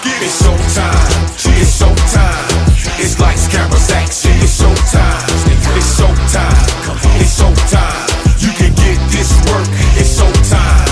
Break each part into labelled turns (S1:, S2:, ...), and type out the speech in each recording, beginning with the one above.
S1: get it. It's showtime. It's showtime. It's lights, cameras, action. It's showtime. It's showtime. It's showtime. You can get this work. It's showtime.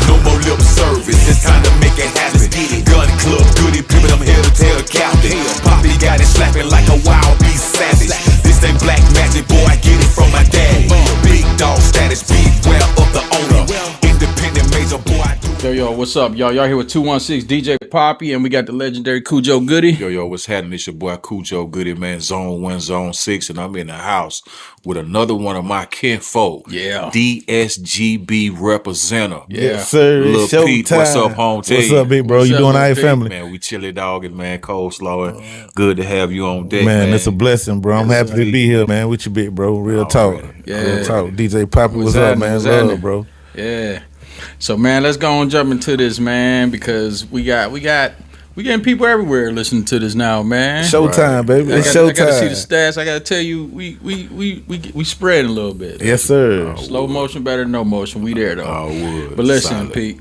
S1: No more lip service. It's time to make it happen. Gun club, Goodie, pimpin', I'm here to tell captain. Papi got it slapping like a wild beast savage. This ain't black magic, boy, I get it from my dad. Big dog status, beware of the owner. Independent major, boy, I do.
S2: Yo, what's up, y'all? Y'all here with 216 DJ Papi, and we got the legendary Khujo Goodie.
S3: Yo, what's happening? It's your boy Khujo Goodie, man. Zone 1, Zone 6, and I'm in the house with another one of my kinfolk.
S2: Yeah.
S3: DSGB representative.
S2: Yeah.
S4: Yes, sir.
S3: Lil Pete, what's up, home team?
S4: What's up, big bro?
S2: What's
S4: you
S2: up,
S4: doing all right,
S2: Pete?
S4: family?
S3: Man, we chilly dogging, man. Coleslaw. Good to have you on deck,
S4: Man,
S3: man.
S4: it's a blessing, bro. I'm happy to be here, man, with you, big bro. Real talk.
S2: Yeah.
S4: Real talk. DJ Papi, what's up, man? Love, bro.
S2: Yeah. So, man, let's go and jump into this, man, because we getting people everywhere listening to this now, man.
S4: Showtime, baby. It's
S2: I
S4: showtime.
S2: gotta see the stats. I gotta tell you, we spreading a little bit.
S4: Yes, sir.
S2: Slow motion better than no motion. We there though.
S3: Oh, wood.
S2: But listen,
S3: Solid.
S2: Pete,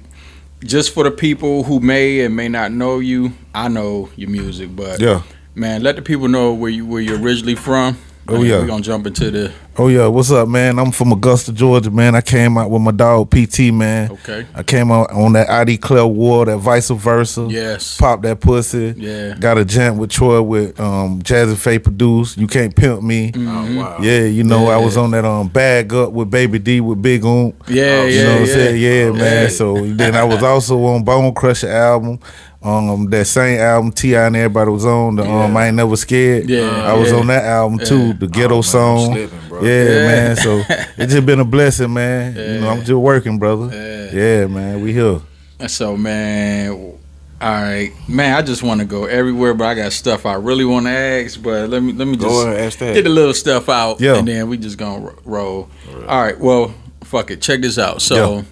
S2: just for the people who may and may not know you, I know your music, but
S4: Yeah.
S2: man, let the people know where you're originally from.
S4: Oh,
S2: Man,
S4: yeah.
S2: We're gonna jump into the
S4: Oh, yeah. What's up, man? I'm from Augusta, Georgia, man. I came out with my dog, PT, man.
S2: okay.
S4: I came out on that ID Clear War, that vice versa.
S2: Yes.
S4: Pop that pussy.
S2: Yeah.
S4: Got a jam with Troy with Jazzy Faye produced. You Can't Pimp Me.
S3: Oh, wow.
S4: Yeah, you know, I
S2: Yeah.
S4: was on that Bag Up with Baby D with Big Oomp.
S2: Yeah,
S4: You know what I'm saying? Yeah, man.
S2: Yeah.
S4: So then I was also on Bone Crusher album. That same album T.I. and everybody was on. I Ain't Never Scared.
S2: Yeah,
S4: I was
S2: yeah.
S4: on that album too, the Ghetto
S3: man,
S4: song.
S3: I'm slipping, bro.
S4: Yeah,
S2: Yeah.
S4: man. So it's just been a blessing, man. You know, I'm just working, brother. Yeah, man. We here.
S2: So, man, all right, man. I just want to go everywhere, but I got stuff I really want to ask. But let me just
S3: Go ahead, ask that.
S2: get the little stuff out,
S4: Yeah.
S2: and then we just gonna roll. All right. Well, fuck it. Check this out. So,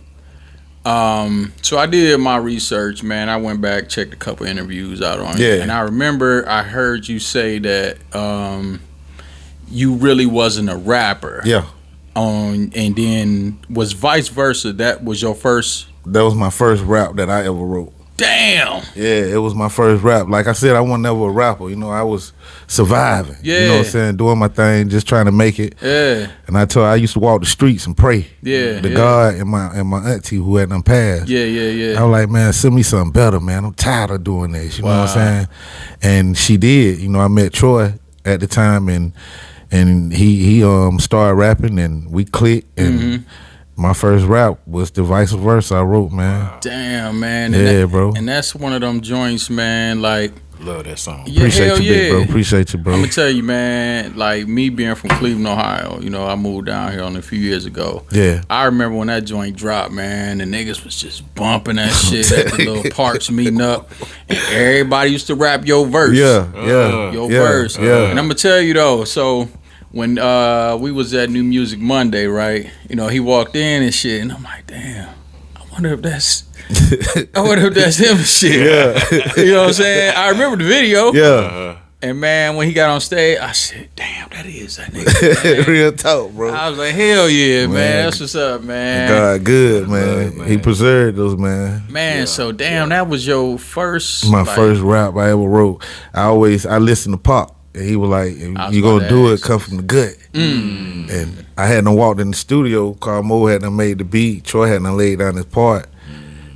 S2: so I did my research, man. I went back, checked a couple interviews out on you,
S4: Yeah.
S2: and I remember I heard you say that you really wasn't a rapper.
S4: Yeah.
S2: And then was vice versa. That was your first.
S4: That was my first rap that I ever wrote.
S2: Damn.
S4: Yeah, it was my first rap. Like I said, I wasn't never a rapper. You know, I was surviving. You know what
S2: Yeah.
S4: I'm saying? Doing my thing, just trying to make it.
S2: Yeah.
S4: And I used to walk the streets and pray.
S2: Yeah,
S4: The
S2: yeah.
S4: God and my auntie who had done passed.
S2: Yeah.
S4: I was like, man, send me something better, man. I'm tired of doing this. You know what I'm
S2: Wow.
S4: saying? And she did. You know, I met Troy at the time, and he started rapping, and we clicked. And my first rap was the vice versa I wrote, man.
S2: Damn, man.
S4: Yeah, bro.
S2: And that's one of them joints, man. Like,
S3: Love that song.
S2: yeah,
S4: Appreciate
S2: hell
S4: you, big bro.
S2: yeah.
S4: Appreciate you, bro.
S2: I'm gonna tell you, man. Like me being from Cleveland, Ohio. You know, I moved down here only a few years ago.
S4: Yeah.
S2: I remember when that joint dropped, man. The niggas was just bumping that shit at the little parks meeting up, and everybody used to rap your verse.
S4: Yeah.
S2: Your
S4: yeah,
S2: verse.
S4: yeah.
S2: And I'm gonna tell you though. So when we was at New Music Monday, right? You know, he walked in and shit, and I'm like, damn. I wonder if that's him and shit.
S4: Yeah.
S2: You know what I'm saying? I remember the video.
S4: Yeah.
S2: And man, when he got on stage, I said, damn, that is that nigga. Man.
S4: Real talk, bro.
S2: I was like, hell yeah, man.
S4: Man.
S2: That's what's up, man.
S4: God, good, man.
S3: man.
S4: He preserved those, man.
S2: Man, so damn, that was your first.
S4: My
S2: like,
S4: first rap I ever wrote. I listened to Pop, and he was like,
S2: I was
S4: "You
S2: about
S4: gonna
S2: to
S4: do it?
S2: ask.
S4: Come from the gut." And I hadn't walked in the studio. Carl Mo hadn't made the beat. Troy hadn't laid down his part.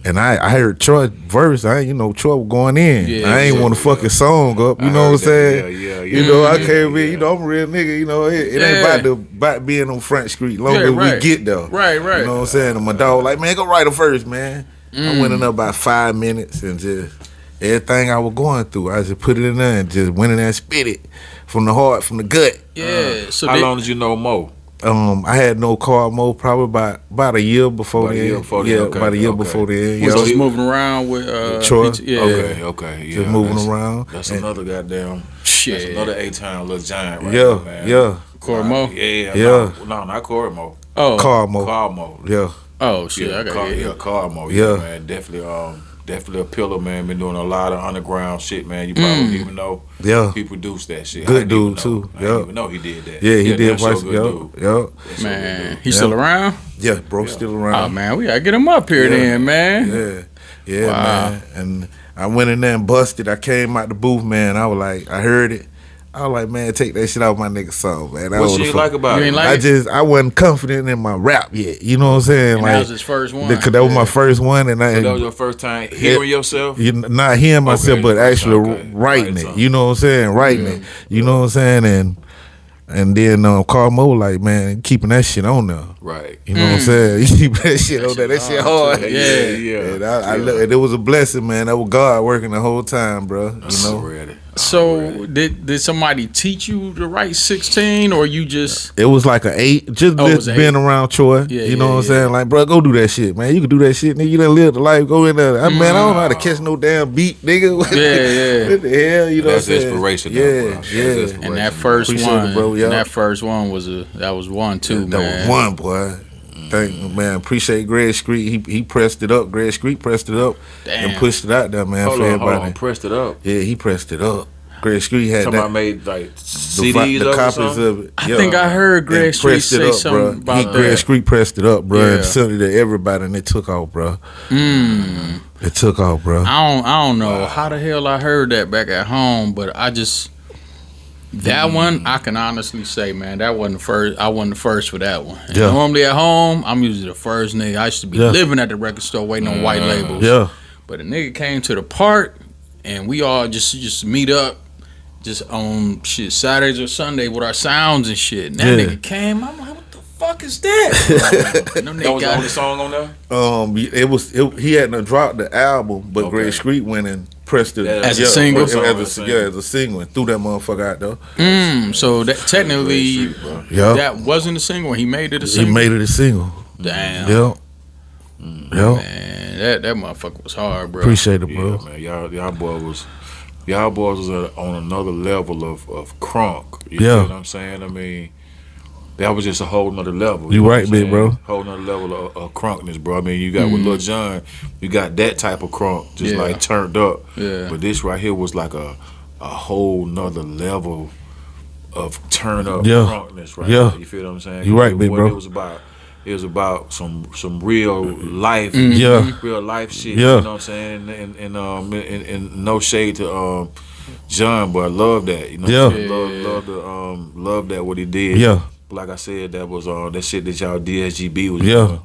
S4: And I heard Troy verse. Troy was going in.
S2: Yeah,
S4: I ain't
S2: yeah,
S4: want to fuck his song up. You know what I'm saying?
S3: Yeah.
S4: You know, I can't be. You know, I'm a real nigga. You know, it ain't about being on Front Street. Long
S2: Yeah,
S4: as
S2: right.
S4: we get there.
S2: Right.
S4: You know what I'm saying? And my dog like, man, go write a verse, man. I went in there about 5 minutes and just everything I was going through, I just put it in there and just went in there and spit it from the heart, from the gut.
S2: Yeah. So
S3: How long did you know Mo?
S4: I had no car Mo probably about a year before
S3: About a
S4: then.
S3: year before then,
S4: Yeah,
S3: okay,
S4: about a year
S3: okay.
S4: before then.
S2: was
S4: Yeah.
S2: just moving around with
S4: Troy.
S2: PT yeah.
S3: Okay. Yeah,
S4: Just moving
S3: that's-
S4: around.
S3: That's
S4: And-
S3: another goddamn.
S2: Shit.
S3: That's another A-Town little giant right
S4: Yeah,
S3: there, man.
S4: yeah.
S2: Corey Mo?
S3: Yeah.
S4: Yeah.
S3: No, not Corey Mo.
S2: Oh.
S4: Car Mo.
S3: Carl Mo.
S4: Yeah.
S2: Oh shit. I got
S3: Carl,
S2: it.
S3: yeah, Carl Mo.
S4: Yeah.
S3: Yeah, man. Definitely a pillar, man. Been doing a lot of underground shit, man. You probably don't even know.
S4: Yeah.
S3: He produced that shit.
S4: Good
S3: I didn't even
S4: dude,
S3: know.
S4: too.
S3: I didn't
S4: Yeah.
S3: even know he did that.
S4: Yeah, he did
S3: that's
S4: voice.
S3: so good dude.
S4: Yeah.
S3: That's so
S2: Man,
S3: good dude.
S2: he's still around?
S4: Yeah, bro, still around.
S2: Oh man, we gotta get him up here
S4: Yeah.
S2: then, man.
S4: Yeah,
S2: Wow.
S4: man. And I went in there and busted. I came out the booth, man. I was like, I heard it. I was like, man, take that shit out of my nigga song, man.
S3: What you like about it?
S4: I wasn't confident in my rap yet. You know what I'm saying?
S2: And
S4: like,
S2: that was his first one.
S4: Because that was my first one, and
S3: that was your first time hearing yourself.
S4: Not hearing myself, but actually writing it. You know what I'm saying? Writing it. You know what I'm saying? And then Carl Mo like, man, keeping that shit on there.
S3: Right.
S4: You know what I'm saying? You keep that shit on there. That shit hard.
S3: Yeah.
S4: And it was a blessing, man. That was God working the whole time, bro. You know.
S2: So did somebody teach you to write 16, or you just?
S4: It was like an 8. Just being around Troy. You know what I'm saying? Like, bro, go do that shit, man. You can do that shit, nigga. You done live the life. Go in there. Man, I don't know how to catch no damn beat, nigga. What the hell? You know
S3: That's
S4: what I'm saying?
S3: inspiration.
S4: Yeah.
S2: And that first one,
S4: bro,
S2: and that first one was one too, man.
S4: That was one, boy. Thank you, man. Appreciate Greg Street. He pressed it up. Greg Street pressed it up and pushed it out there, man.
S3: Hold on. Pressed it up.
S4: Yeah, he pressed it up. Greg Street had
S3: somebody made like CDs
S4: the copies of it.
S2: I think I heard Greg Street say something about that.
S4: Greg Street pressed it up, bro, and sent it to everybody, and it took off, bro. It took off, bro.
S2: I don't know how the hell I heard that back at home, but I just. That one, I can honestly say, man, that wasn't the first. I wasn't the first for that one. Normally at home, I'm usually the first nigga. I used to be living at the record store waiting on white labels.
S4: Yeah.
S2: But a nigga came to the park, and we all just meet up, just on shit Saturdays or Sunday with our sounds and shit. And that nigga came. I'm like, what the fuck is that?
S3: That was the only song on there.
S4: He hadn't dropped the album, but Greg Street went and pressed it
S2: as a single.
S4: As a single, and threw that motherfucker out though.
S2: So that technically, that wasn't a single. He made it a single.
S4: He made it a single.
S2: Damn.
S4: Yep.
S2: Man, that motherfucker was hard, bro.
S4: Appreciate it, bro.
S3: Yeah, man, y'all boys was on another level of crunk. You know what I'm saying? I mean, that was just a whole nother level.
S4: You right, big bro.
S3: Whole nother level of crunkness, bro. I mean, you got with Lil Jon, you got that type of crunk, just like turned up.
S2: Yeah.
S3: But this right here was like a whole nother level of turn up crunkness, right?
S4: Yeah.
S3: You feel what I'm saying?
S4: You right, big bro.
S3: It was about some real life, real life shit.
S4: Yeah.
S3: You know what I'm saying? And no shade to John, but I love that. You know, what I'm saying? Love that what he did.
S4: Yeah.
S3: Like I said, that was that shit that y'all DSGB was doing.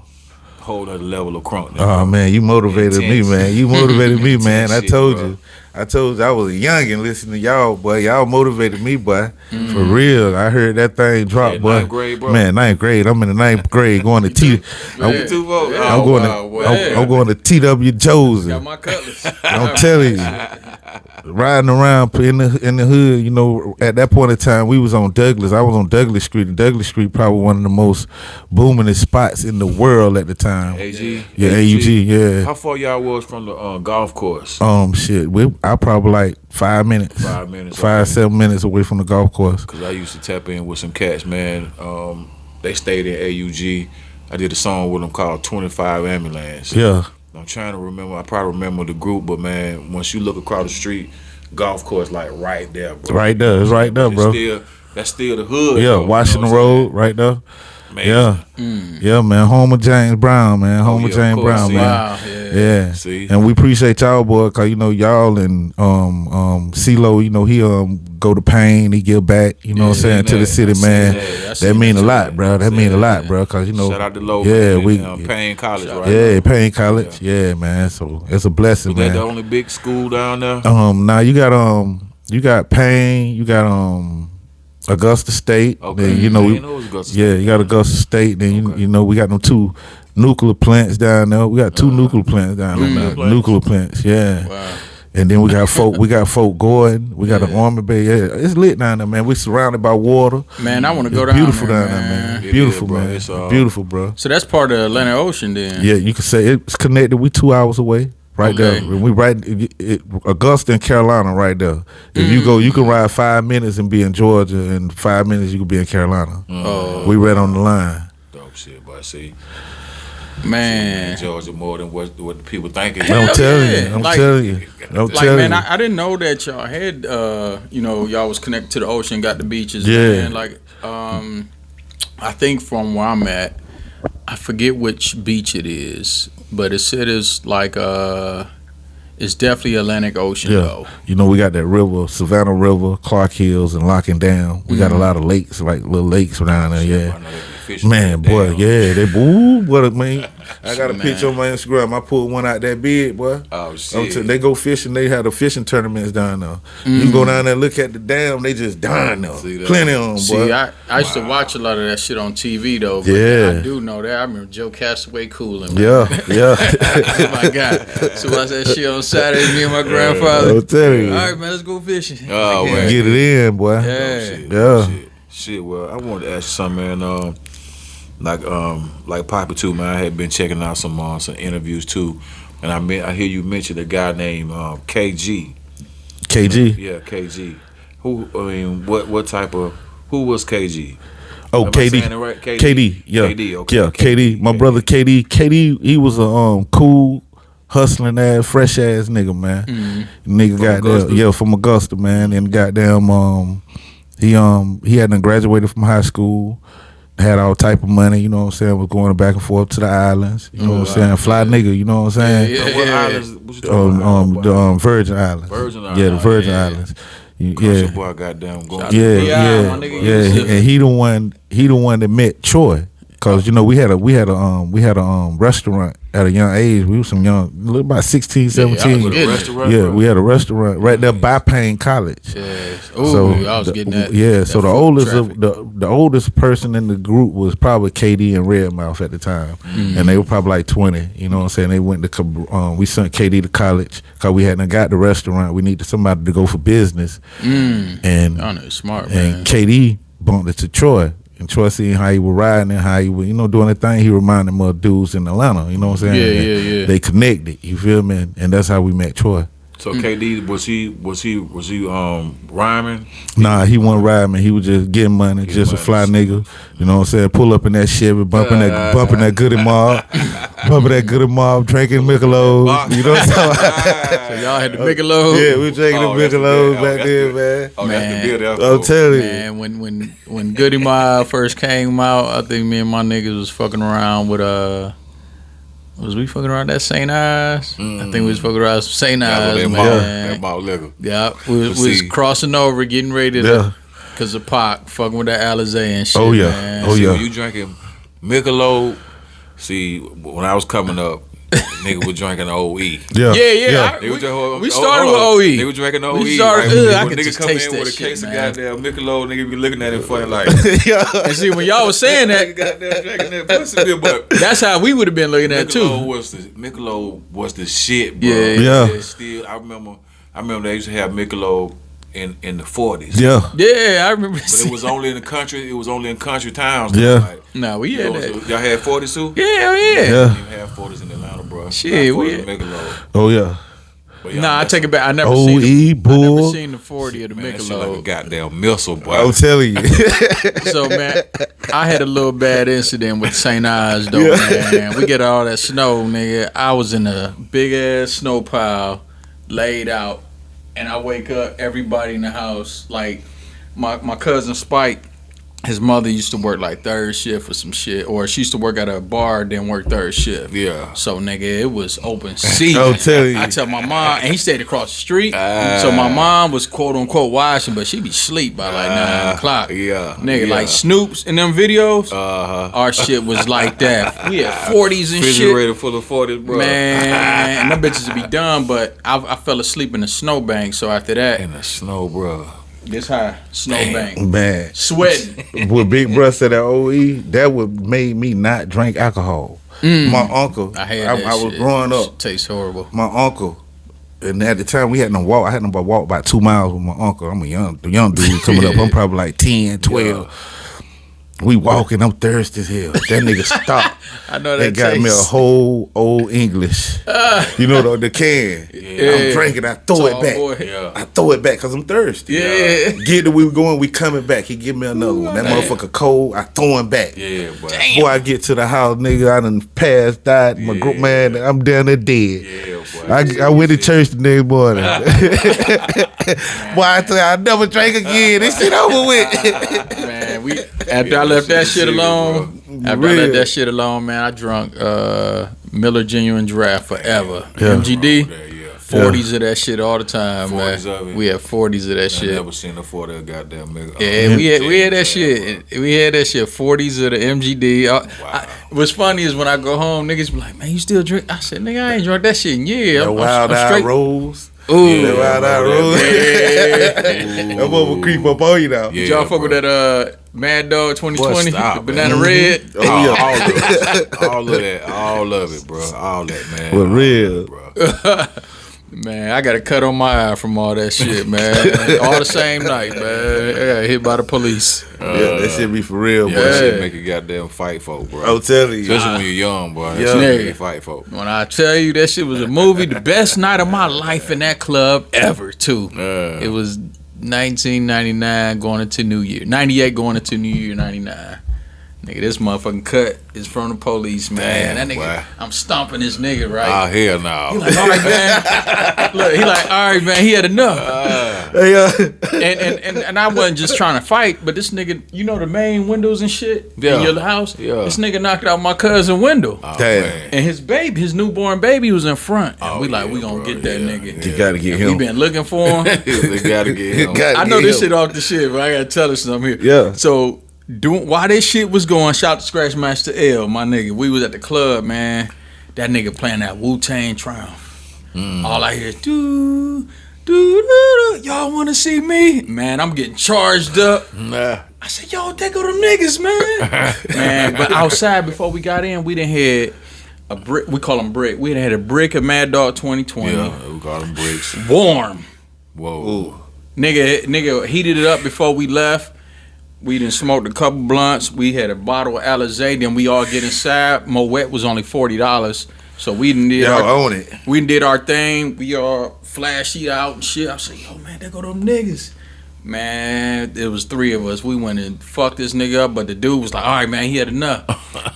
S3: Whole other level of crunk.
S4: Oh man, you motivated me, man. You motivated me, man. I told you I was a youngin' listening to y'all, boy. Y'all motivated me, boy. For real. I heard that thing drop, boy.
S3: 9th grade, bro.
S4: Man, 9th grade. I'm in the 9th grade going to I'm going to T.W. Joe's.
S2: Got my cutlass.
S4: I'm telling you, riding around in the hood. You know, at that point in time, we was on Douglas. I was on Douglas Street. And Douglas Street probably one of the most booming spots in the world at the time.
S3: AG.
S4: Yeah, AUG. Yeah.
S3: How far y'all was from the golf course?
S4: Shit. I probably like 5 minutes.
S3: 5 minutes.
S4: 7 minutes away from the golf course.
S3: Cause I used to tap in with some cats, man. They stayed in AUG. I did a song with them called 25 Ambulance.
S4: Yeah.
S3: I'm trying to remember. I probably remember the group, but man, once you look across the street, golf course like right there, bro.
S4: Right there. It's right there, bro.
S3: That's still the hood.
S4: Yeah,
S3: though,
S4: Washington Road, right there.
S3: Man.
S4: Yeah. Yeah, man. Home of James Brown, man. Home of James Brown, man.
S2: Wow,
S4: yeah.
S3: See?
S4: And we appreciate y'all, boy, cause you know y'all and CeeLo, you know, he go to Pain, he give back, you know what I'm saying, to the city, man. That mean a lot, bro. That mean a lot, bro. Cause you know,
S3: shout out to Low, Payne College, right?
S4: Yeah, Payne College. Yeah, man. So it's a blessing, man.
S3: Is that the only big school down there?
S4: Now you got Payne, you got Augusta State.
S3: Okay.
S4: Then, you know,
S3: you
S4: got Augusta State. Then you know we got them 2 nuclear plants down there. We got 2 nuclear plants down there. Nuclear plants, yeah.
S2: Wow.
S4: And then we got Fort Gordon. We got an Army Bay. Yeah, it's lit down there, man. We surrounded by water.
S2: Man, I want to go down
S4: beautiful
S2: there,
S4: down there, man.
S3: It
S4: Beautiful,
S3: is, bro.
S4: man.
S3: It's,
S4: beautiful, bro.
S2: So that's part of the Atlantic Ocean, then.
S4: Yeah, you can say it's connected. We 2 hours away. Right there, we Augusta and Carolina, right there. If you go, you can ride 5 minutes and be in Georgia, and 5 minutes you can be in Carolina. We right on the line.
S3: Dope shit, but see,
S2: man,
S3: Georgia more than what the people thinking.
S4: I'm telling you.
S2: Man, I didn't know that y'all had, y'all was connected to the ocean, got the beaches.
S4: Yeah,
S2: man. Like, I think from where I'm at, I forget which beach it is. But it said it's like it's definitely Atlantic Ocean though.
S4: You know, we got that river, Savannah River, Clark Hills, and Locking Down. We got a lot of lakes, like little lakes around there. Yeah, man, boy, they boy, man. I got a picture on my Instagram. I pulled one out that big, boy.
S3: Oh shit!
S4: They go fishing. They have the fishing tournaments down there. You can go down there and look at the dam. They just down there. Plenty of them, boy.
S2: See, I used to watch a lot of that shit on TV though. But
S4: Yeah.
S2: I do know that. I remember Joe Castaway cooling.
S4: Yeah.
S2: Oh my God. So watch that shit on Saturday. Me and my grandfather.
S4: I'll tell you.
S2: All right, man, let's go fishing.
S3: Oh man,
S4: Get it in, boy.
S2: Yeah.
S3: Shit. Well, I wanted to ask you something, man. Like Papi too, man. I had been checking out some interviews too, and I hear you mention a guy named KG.
S4: KG.
S3: Yeah, KG. What type of? Who was KG?
S4: Oh,
S3: Am I
S4: KD.
S3: saying it right?
S4: KD. Yeah.
S3: KD. Okay.
S4: Yeah, KD. My brother KD. KD. He was a cool, hustling ass, fresh ass nigga, man. Nigga got from Augusta, man. And goddamn, he hadn't graduated from high school. Had all type of money, you know what I'm saying, was going back and forth to the islands, you know what I'm saying, fly nigga, you know what I'm saying.
S3: What islands? What you talking about?
S4: The Virgin Islands.
S3: Virgin Islands.
S4: Yeah, the Virgin Islands.
S3: Your boy goddamn going.
S4: Yeah. And he the one that met Troy, cause you know we had a restaurant at a young age. We was some young, about 16, 17. We had a restaurant right there by Payne College.
S2: Yeah. Ooh, I was getting that.
S4: Yeah, so the oldest person in the group was probably KD and Redmouth at the time, and they were probably like 20. You know what I'm saying? They went to we sent KD to college because we hadn't got the restaurant. We needed somebody to go for business, and
S2: I know, smart man.
S4: And KD bumped it to Troy. And Troy seeing how he was riding and how he was, doing the thing, he reminded him of dudes in Atlanta. You know what I'm saying?
S2: Yeah.
S4: They connected. You feel me? And that's how we met Troy.
S3: So KD was he rhyming?
S4: Nah, he wasn't rhyming. He was just getting money, just a fly nigga. You know what I'm saying? Pull up in that Chevy, bumping that Goodie mob, drinking Michelob. You know what I'm saying?
S2: So y'all had the Michelob.
S4: Yeah, we drinking the Michelob back then, man.
S3: Oh, that's the beer.
S4: I'm telling you,
S2: man. When Goodie Mob first came out, I think me and my niggas was fucking around with Was we fucking around that St. Ives? I think we was fucking around St. Ives, man.
S3: That malt liquor.
S2: Yeah, we was crossing over, getting ready to, cause of Pac, fucking with that Alizé and shit.
S4: Oh yeah,
S2: man.
S4: oh yeah.
S3: You drinking Michelob? See, when I was coming up, nigga was drinking OE.
S2: Yeah. We started with OE.
S3: They were drinking OE.
S2: We started.
S3: Right?
S2: I could just taste that
S3: with a
S2: shit,
S3: case
S2: man.
S3: of goddamn Michelob, nigga be looking at it funny like.
S2: And see, when y'all was saying that,
S3: goddamn drinking that pussy beer, but
S2: that's how we would have been looking at it too.
S3: Michelob was the shit, bro.
S4: Yeah.
S3: Still, I remember they used to have Michelob in the 40s.
S2: Yeah, I remember.
S3: But it was only in the country. It was only in country towns.
S4: Yeah.
S3: Like,
S2: no, we had that.
S3: Y'all had 40s too?
S2: Yeah.
S3: You had 40s in Atlanta, bro.
S2: Shit, we had
S3: Michelob.
S4: Oh yeah.
S2: Nah, I take it back. I never
S4: OE,
S2: seen the 40 of the
S3: Man, that shit like a
S2: Michelob.
S3: goddamn missile, boy.
S4: I'm telling you.
S2: So man, I had a little bad incident with St. Ives though, man. We get all that snow, nigga. I was in a big ass snow pile, laid out, and I wake up, everybody in the house, like my cousin Spike, his mother used to work like third shift or some shit, or she used to work at a bar, then work third shift.
S3: Yeah.
S2: So nigga, it was open season.
S4: I'll tell you.
S2: I tell my mom, and he stayed across the street. So my mom was quote unquote washing, but she be sleep by like 9 o'clock.
S3: Yeah.
S2: Nigga, like Snoop's in them videos. Our shit was like that. We had 40s and shit.
S3: Refrigerator full of 40s, bro.
S2: Man, and them bitches would be done, but I fell asleep in the snowbank. So after that,
S3: In the snow, bro.
S2: this high snowbank,
S4: Man.
S2: sweating.
S4: What Big Bruh said at OE, that would made me not drink alcohol. My uncle, I was growing up.
S2: Tastes horrible.
S4: My uncle, and at the time we had no walk. I had no walk about 2 miles with my uncle. I'm a young dude coming up. I'm probably like 10, 12. We walking, I'm thirsty as hell. That nigga stopped.
S2: I know
S4: They
S2: that
S4: got me a
S2: taste.
S4: whole old English. You know the can. I'm drinking. I throw it
S2: Tall
S4: back.
S2: boy.
S3: Yeah.
S4: I throw it back because I'm thirsty.
S2: Yeah.
S4: Get it, we going, we coming back. He give me another one. That motherfucker cold. I throw him back.
S3: Yeah, boy.
S4: Boy, I get to the house, nigga. I done passed out. My group, man, I'm down there dead.
S3: Yeah, boy.
S4: I went to church the next morning. Boy, I tell you, I never drank again. This shit over with.
S2: Man, after I left that shit alone, man, I drunk Miller Genuine Draft forever. MGD. 40s of that shit all the time,
S3: 40s
S2: man.
S3: of it.
S2: We had 40s of that
S3: I
S2: shit.
S3: never seen a 40 of goddamn nigga.
S2: Yeah, we had that shit. We had that shit. 40s of the MGD. What's funny is when I go home, niggas be like, "Man, you still drink?" I said, "Nigga, I ain't drunk that shit in years."
S4: The Wild Eye Rose.
S2: Ooh,
S4: The Wild Eye Rose. That one will creep up on you now.
S2: Did y'all fuck with that Mad Dog 2020,
S3: Stop,
S2: the Banana Red?
S3: Oh, yeah. All of that, all of it, bro. All that, man.
S4: For real,
S3: bro.
S2: Man, I got a cut on my eye from all that shit, man. All the same night, man. I got hit by the police.
S4: Yeah, that shit be for real,
S3: Yeah,
S4: boy.
S3: that shit make you goddamn fight folk, bro.
S4: I'm telling you.
S3: Especially when you're young, boy. That
S4: Yeah.
S3: shit make you fight folk.
S2: When I tell you that shit was a movie, the best night of my life in that club ever, too. It was 1999 going into New Year. 98 going into New Year 99. Nigga, this motherfucking cut is from the police, man.
S3: Damn,
S2: that nigga,
S3: boy.
S2: I'm stomping this nigga, right?
S3: Oh, hell no.
S2: He like, all right, man. Look, he like, all right, man. He had enough. And I wasn't just trying to fight, but this nigga, you know the main windows and shit in your house?
S3: Yeah.
S2: This nigga knocked out my cousin's window.
S3: Oh,
S4: Damn.
S3: man.
S2: And his baby, his newborn baby was in front. And we like, we gonna
S3: bro,
S2: get that nigga.
S4: You gotta get
S2: We
S4: him.
S2: been looking for him.
S3: They gotta get him.
S2: I know this shit off the shit, but I gotta tell us something here.
S4: Yeah.
S2: So while this shit was going, shout to Scratch Master L, my nigga. We was at the club, man. That nigga playing that Wu-Tang Triumph. All I hear is do, do, do, do. Y'all wanna see me? Man, I'm getting charged up.
S3: Nah.
S2: I said, yo, there go them niggas, man. Man, but outside before we got in, we done had a brick. We call them brick. We done had a brick of Mad Dog 2020.
S3: Yeah, we call them bricks.
S2: Warm.
S3: Whoa.
S2: Nigga heated it up before we left. We done smoked a couple blunts. We had a bottle of Alizé. Then we all get inside. Moet was only $40. So we done did
S4: own it.
S2: We done did our thing. We all flashy out and shit. I said, yo, man, there go them niggas. Man, it was 3 of us. We went and fucked this nigga up, but the dude was like, all right, man, he had enough.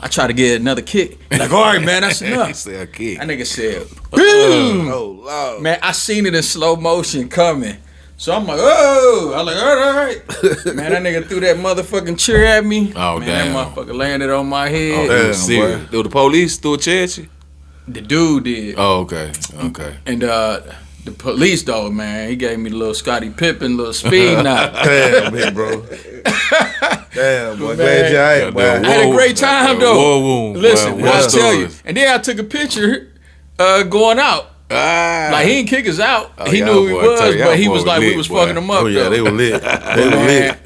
S2: I tried to get another kick. Like, all right, man, that's enough.
S3: He said a kid.
S2: That nigga said, boom.
S4: Oh, Lord.
S2: Man, I seen it in slow motion coming. So I'm like, oh, I'm like, all right. Man, that nigga threw that motherfucking chair at me.
S3: Oh,
S2: man,
S3: damn.
S2: that motherfucker landed on my head.
S3: Oh, serious.
S4: boy.
S3: The police threw a chair at you?
S2: The dude did.
S3: Oh, okay. Okay.
S2: And the police though, man, he gave me the little Scottie Pippen, little speed knock.
S4: Damn, big bro. Damn, boy.
S2: Man.
S4: Glad you ain't, boy.
S2: I had a great time though.
S3: War wound.
S2: Listen,
S3: War
S2: I'll tell you.
S3: stories.
S2: And then I took a picture going out. Like, he didn't kick us out. He
S3: y'all
S2: knew who he
S3: boy,
S2: was,
S3: tell y'all
S2: but he
S3: boy
S2: was like,
S3: lit,
S2: we was
S3: boy.
S2: fucking him up.
S4: Oh, yeah,
S2: though.
S4: they were lit. They were
S2: Man,
S4: lit.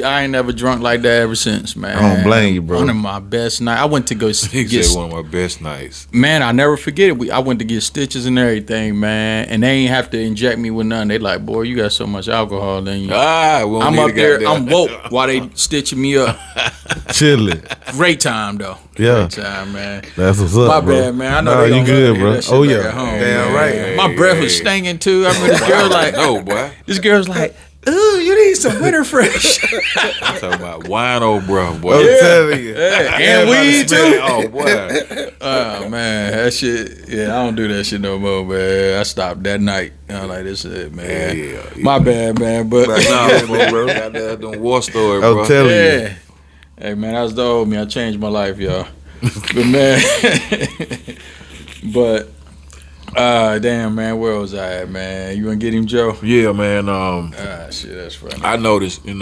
S2: I ain't never drunk like that ever since, man.
S4: I don't blame you, bro.
S2: One of my best nights. I went to go
S3: He
S2: get.
S3: said one of my best nights.
S2: Man, I never forget it. I went to get stitches and everything, man, and they ain't have to inject me with nothing. They like, boy, you got so much alcohol in you.
S3: We don't
S2: I'm
S3: need
S2: up
S3: to
S2: there.
S3: goddamn-
S2: I'm woke while they stitching me up.
S4: Chilling.
S2: Great time though.
S4: Yeah.
S2: Great time, man.
S4: That's what's up,
S2: My
S4: bro.
S2: bad, man. I know
S4: Nah,
S2: they
S4: you
S2: gonna
S4: good,
S2: love to hear
S4: bro.
S2: that shit
S4: Oh,
S2: back
S4: yeah.
S2: at home,
S4: Damn
S2: man.
S4: right.
S2: My breath was stinging too. I remember this girl like,
S3: No, boy.
S2: this girl's like, ooh, you need some winter fresh.
S3: I'm talking about wine, old bro, boy.
S4: I'm telling you.
S2: Yeah, and
S4: Everybody
S2: weed
S4: smell
S2: too.
S4: it.
S3: Oh, boy.
S2: Oh man, that shit. Yeah, I don't do that shit no more, man. I stopped that night. I'm like, this is it, man.
S3: Yeah.
S2: My bad, man. But
S3: Nah, bro. Got that war story, bro.
S4: I'm telling you.
S2: yeah. Hey man, that's the old me. I changed my life, y'all. But man, but damn man, where was I at, man? You wanna get him, Joe?
S3: Yeah, man.
S2: Shit, that's funny.
S3: I noticed, when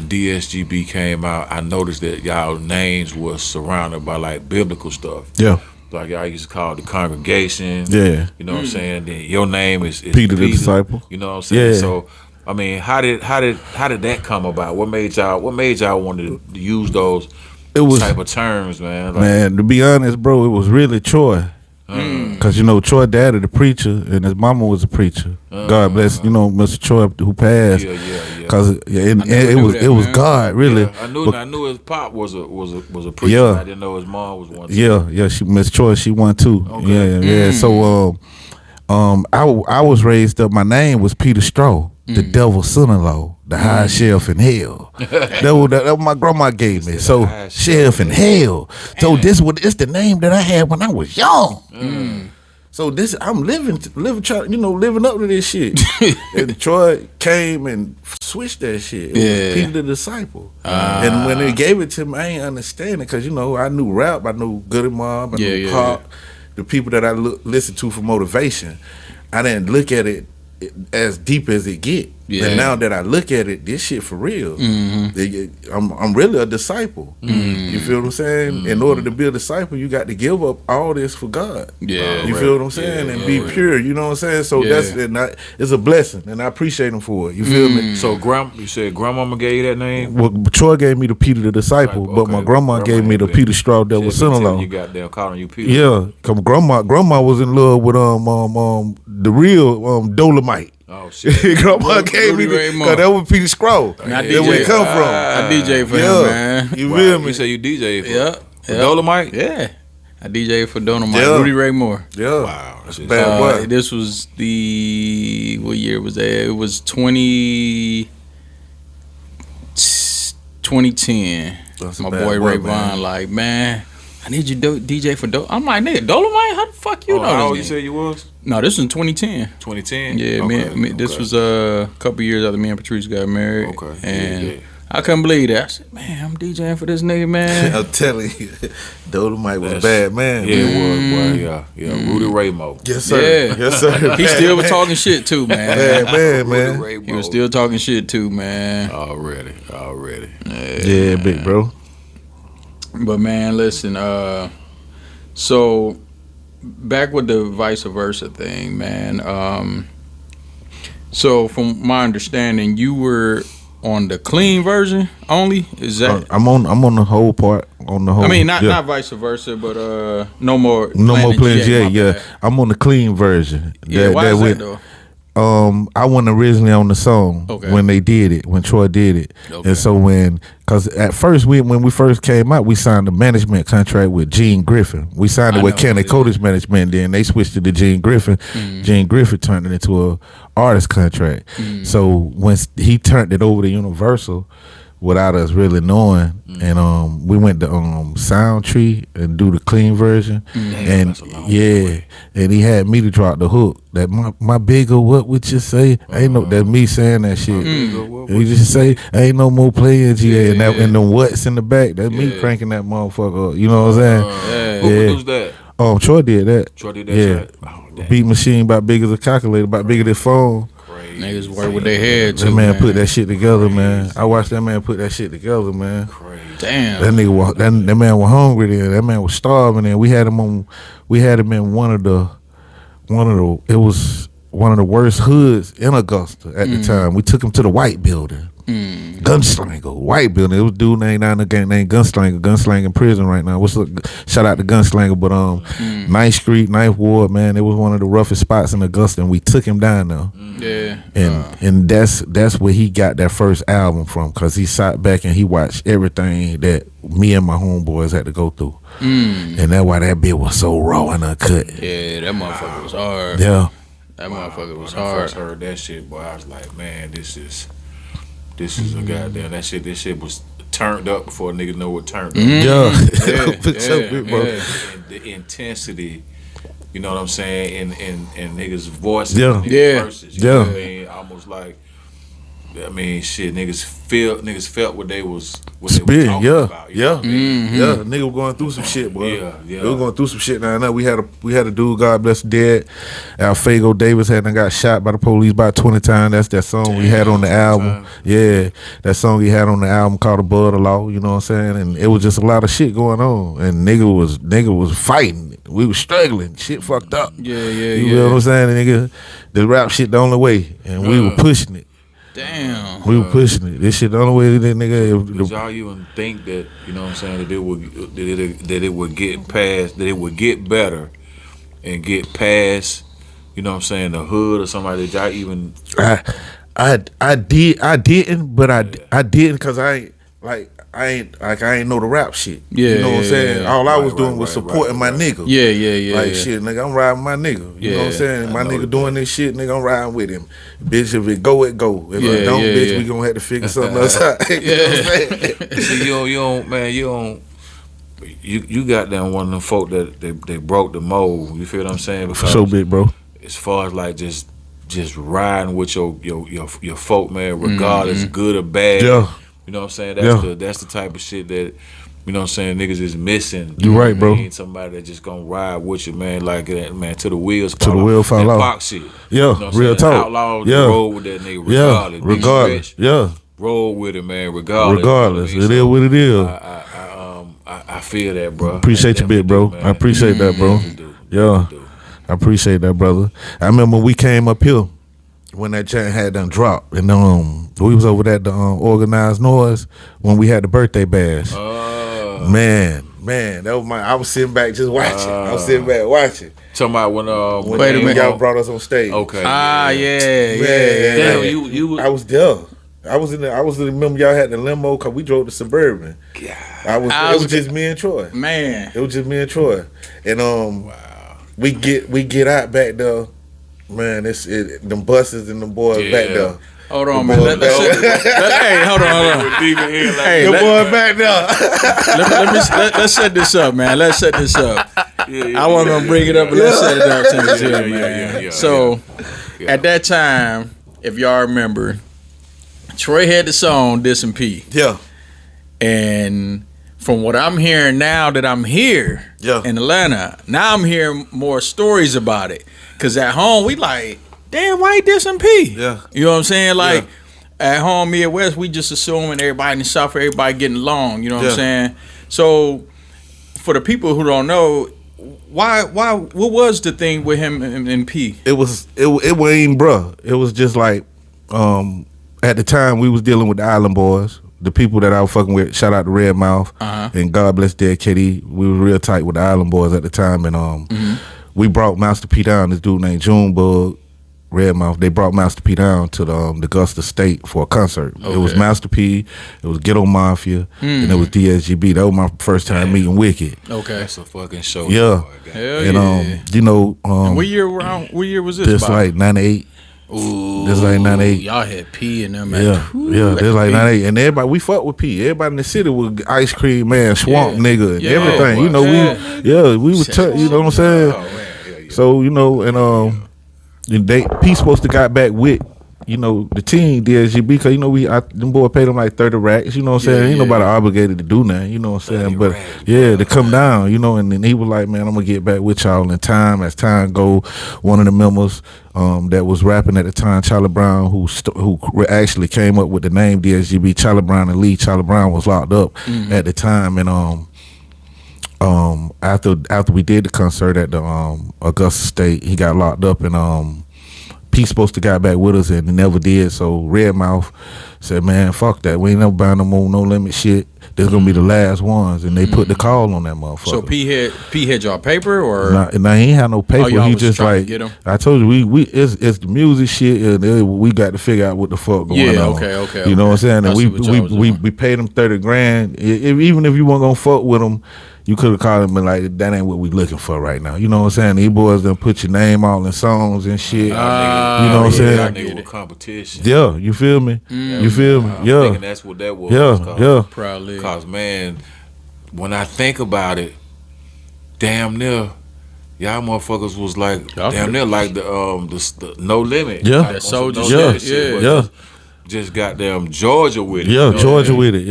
S3: DSGB came out, I noticed that y'all names was surrounded by like biblical stuff.
S4: Yeah.
S3: Like y'all used to call the congregation.
S4: Yeah.
S3: You know what I'm saying? Then your name is
S4: Peter the disciple.
S3: You know what I'm saying?
S4: Yeah.
S3: So I mean, how did that come about? What made y'all want to use those
S4: It was,
S3: type of terms, man? Like,
S4: man, to be honest, bro, it was really Troy. Because, Troy daddy, the preacher, and his mama was a preacher. God bless, Mr. Troy who passed.
S3: Yeah.
S4: Because
S2: never
S4: it
S2: knew
S4: was
S2: that,
S4: it was
S2: man.
S4: God, really.
S3: Yeah, I knew his pop was a preacher.
S4: Yeah.
S3: I didn't know his mom was one.
S4: Yeah, she Miss Troy, she won too. Yeah. So I was raised up, my name was Peter Stroh, the devil's son-in-law, the high sheriff in hell. that was my grandma gave me. So sheriff in hell. So it's the name that I had when I was young. So I'm living up to this shit. And Troy came and switched that shit. It was Peter the disciple. And when they gave it to me, I ain't understand it because I knew rap, I knew Goodie Mob, I knew Pop. the people that I listen to for motivation, I didn't look at it as deep as it get.
S2: Yeah.
S4: And now that I look at it, this shit for real. I'm really a disciple. You feel what I'm saying? In order to be a disciple, you got to give up all this for God.
S2: Yeah.
S4: You feel what I'm saying? And be pure. You know what I'm saying? So it's a blessing, and I appreciate him for it. You feel me?
S3: So you said grandmama gave you that name?
S4: Well, Troy gave me the Peter the disciple, but my grandma gave me the Peter Straw that was son-in-law.
S3: You got them calling you Peter.
S4: Yeah, cause grandma was in love with the real Dolomite.
S3: Oh shit!
S4: Grandma gave me cause that was Peter Scroll. That's where it come from.
S2: I DJ for him, man.
S4: You feel me?
S3: You say you DJ for
S2: Yeah.
S3: Dolomite?
S2: Yeah. I DJ for Dolomite.
S4: Yeah.
S2: Rudy Ray Moore.
S4: Yeah.
S3: Wow. That's
S4: Bad boy.
S2: This was what year was that? It was 2010.
S4: That's a
S2: My
S4: bad
S2: boy
S4: boy,
S2: Ray
S4: man.
S2: Vaughn, like, man, I need you to DJ for Dolomite. I'm like, nigga, Dolomite? How the fuck you know
S3: How old
S2: this
S3: you
S2: nigga?
S3: said you was?
S2: No, this was in 2010.
S3: 2010?
S2: Yeah,
S3: Okay.
S2: this was a couple years after me and Patrice got married.
S3: Okay.
S2: And
S3: Yeah.
S2: I couldn't believe that. I said, man, I'm DJing for this nigga, man.
S4: I'm telling you, Dolomite was a bad man.
S3: Yeah,
S4: man.
S3: it was, boy. Yeah. Rudy Ray Mo.
S4: Yes, sir.
S2: Yeah.
S4: Yes, sir.
S2: He still was talking shit too, man.
S4: Bad man, man.
S3: Rudy Ray
S2: He
S3: Mo.
S2: was still talking shit too, man.
S3: Already.
S4: Yeah, big bro.
S2: But man, listen, so back with the vice versa thing, man. So from my understanding, you were on the clean version only. Is that?
S4: I'm on the whole part. On the whole.
S2: I mean, not
S4: yeah.
S2: vice versa, but no more.
S4: Plans.
S2: GA,
S4: Yeah,
S2: my
S4: yeah.
S2: bad.
S4: I'm on the clean version.
S2: Yeah, why is that though?
S4: I wasn't originally on the song when they did it, when Troy did it.
S2: Okay.
S4: And so because at first, when we first came out, we signed a management contract with Gene Griffin. We signed it with Kenny Cody's management, then they switched it to Gene Griffin. Gene Griffin turned it into a artist contract. So when he turned it over to Universal, without us really knowing, and we went to Soundtree and do the clean version, and and he had me to drop the hook that my bigger what would you say? Ain't no that's me saying that shit. He just say ain't no more playing GA and the what's in the back. That's me cranking that motherfucker up. You know what I'm saying?
S3: Who produced that?
S4: Troy did that.
S3: Troy did that
S4: Yeah.
S3: shit? Oh, damn.
S4: Beat machine about big as a calculator, about big as their phone.
S2: Niggas work with their head too.
S4: That man put that shit together, man. I watched that man put that shit together, man.
S3: Crazy.
S2: Damn.
S4: That nigga was that man was hungry then. That man was starving then. We had him in one of the worst hoods in Augusta at the time. We took him to the White Building. Gunslinger, White Building. It was a dude named Gunslinger in prison right now. What's up? Shout out to Gunslinger, but 9th Street, 9th Ward, man, it was one of the roughest spots in Augusta, and we took him down there.
S2: Yeah.
S4: And that's where he got that first album from, because he sat back and he watched everything that me and my homeboys had to go through. And that's why that bit was so raw and uncut.
S2: Yeah, that motherfucker was hard.
S4: Yeah.
S2: That motherfucker was
S3: When I
S2: hard.
S3: first heard that shit, boy, I was like, man, this is a goddamn. This shit was turned up before a nigga know what turned up.
S4: Yeah.
S2: Yeah.
S3: And the intensity, you know what I'm saying, and niggas' voices,
S4: Yeah.
S3: and niggas'
S2: Yeah.
S3: verses, you know what I
S4: Yeah.
S3: mean, almost like, shit, niggas felt what they was
S4: Spit,
S3: talking
S4: yeah,
S3: about. You know what I mean?
S4: yeah. Nigga was going through some shit, boy.
S3: Yeah.
S4: We was going through some shit now. We had a dude, God bless him, dead. Alfago Davis got shot by the police about 20 times. That's that song we had on the album. Yeah, that song he had on the album called "Above the Law." You know what I'm saying? And it was just a lot of shit going on. And nigga was fighting. We was struggling. Shit fucked up.
S2: Yeah.
S4: You know what I'm saying? And nigga, the rap shit the only way, and we were pushing it.
S2: Damn.
S4: We were pushing it. This shit the only way that nigga.
S3: Did y'all even think that, you know what I'm saying, that it would get past, that it would get better and get past, you know what I'm saying, the hood or somebody? Did y'all even?
S4: I didn't, but I didn't because I ain't know the rap shit.
S2: Yeah,
S4: you know what I'm saying.
S2: yeah.
S4: All I was doing was supporting my nigga.
S2: Yeah.
S4: Like shit, nigga, I'm riding my nigga. You know what I'm saying? My nigga doing this shit, nigga, I'm riding with him. Bitch, if it go, it go. If it don't, bitch, we gonna have to figure something else out. You know what I'm saying?
S3: See, you got down one of them folk that they broke the mold. You feel what I'm saying?
S4: For sure, big bro.
S3: As far as like just riding with your folk, man, regardless good or bad.
S4: Yeah.
S3: You know what I'm saying? That's the type of shit You know what I'm saying? Niggas is missing.
S4: You right, bro.
S3: Somebody that just gonna ride with you, man, like that, man, till the wheels
S4: Till the wheel fall off.
S3: Pop shit.
S4: Yeah,
S3: you know
S4: real talk.
S3: Outlaws
S4: Yeah.
S3: roll with that nigga regardless.
S4: Regardless. Yeah.
S3: Roll with it, man, regardless.
S4: Regardless.
S3: You know
S4: it is what it is.
S3: I feel that, bro.
S4: Appreciate you, big bro. I appreciate that, bro. Yeah. I appreciate that, brother. I remember when we came up here when that chant had done dropped, and we was over at the Organized Noise when we had the birthday bash. Man, that was I was sitting back just watching. I was sitting back watching.
S3: Talking about when
S2: Wait a minute.
S4: Y'all brought us on stage.
S3: Okay.
S2: Yeah.
S3: Damn, you
S4: I was there. I was remember y'all had the limo because we drove the Suburban.
S3: God.
S4: It was just me and Troy.
S2: Man.
S4: It was just me and Troy. And we get out back there. Man, them buses and them boys back there.
S2: Hold on, man. Hey, hold on.
S4: Hey, the boy back there.
S2: Let's set this up, man. Let's set this up. I wasn't gonna bring it up, but let's set it up since it's here, man. So, at that time, if y'all remember, Troy had the song "This and P."
S4: Yeah.
S2: And from what I'm hearing now that I'm here in Atlanta, now I'm hearing more stories about it. Cause at home we like, damn, why he dissing P?
S4: Yeah.
S2: You know what I'm saying? Like at home, Midwest, we just assuming everybody in the South, everybody getting along. You know what I'm saying? So for the people who don't know, why what was the thing with him and P?
S4: It wasn't even bruh. It was just like at the time we was dealing with the Island Boys. The people that I was fucking with, shout out to Red Mouth and God bless Dead Kitty. We were real tight with the Island Boys at the time, and we brought Master P down. This dude named Junebug, Red Mouth. They brought Master P down to the Augusta State for a concert. Okay. It was Master P, it was Ghetto Mafia, and it was DSGB. That was my first time meeting Wicked.
S2: Okay,
S3: that's a fucking show.
S4: Yeah,
S2: and
S4: you know,
S2: and what year was this?
S4: This like 98.
S2: Ooh,
S4: this like 98.
S2: Y'all had P in them.
S4: Yeah, this like 98. And everybody, we fuck with P. Everybody in the city was Ice Cream Man, Swamp Nigga, and everything. You know, we was you know what I'm saying? So, you know, and P supposed to got back with, you know, the team, DSGB, because, you know, them boy paid them like 30 racks, you know what I'm saying? Ain't nobody obligated to do nothing, you know what I'm saying? But, to come down, you know, and then he was like, man, I'm going to get back with y'all in time. As time go, one of the members that was rapping at the time, Charlie Brown, who actually came up with the name DSGB, Charlie Brown and Lee. Charlie Brown was locked up at the time, and after we did the concert at the Augusta State, he got locked up, and P supposed to got back with us and he never did. So Red Mouth said, man, fuck that. We ain't never buying no more No Limit shit. This gonna be the last ones, and they put the call on that motherfucker.
S2: So P had y'all paper or?
S4: Nah, he ain't had no paper. He just like,
S2: get him?
S4: I told you, it's the music shit, and we got to figure out what the fuck going on.
S2: Okay.
S4: You know what I'm saying? And we paid him $30,000. Even if you weren't gonna fuck with him, you could have called him and like, that ain't what we looking for right now. You know what I'm saying? These boys done put your name all in songs and shit. You know what I'm saying?
S3: I nigga with competition.
S4: Yeah, you feel me? You feel me?
S3: I'm thinking that's what that was.
S4: Yeah.
S2: Probably.
S3: Because, man, when I think about it, damn near, y'all motherfuckers was like, damn near like the No Limit.
S4: Yeah.
S3: Like,
S2: that Soldier
S3: shit.
S4: Yeah.
S3: Just goddamn Georgia with it.
S4: Yeah, Georgia with it,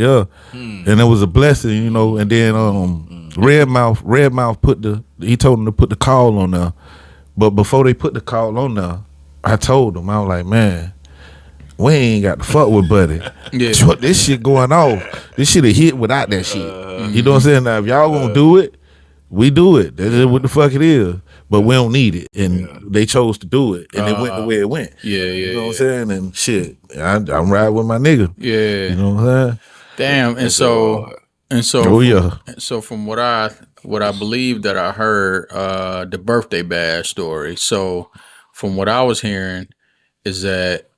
S4: and it was a blessing, you know. And then Red Mouth he told him to put the call on there. But before they put the call on there, I told him, I was like, man, we ain't got to fuck with Buddy. This shit going off. This shit a hit without that shit. You know what I'm saying? Now if y'all gonna do it, we do it. That's just what the fuck it is. But we don't need it. And they chose to do it. And it went the way it went.
S2: You
S4: know what I'm saying? And shit, I'm riding with my nigga.
S2: Yeah.
S4: You know what I'm saying?
S2: Damn. And so So from what I believe that I heard, the birthday bash story. So from what I was hearing is that,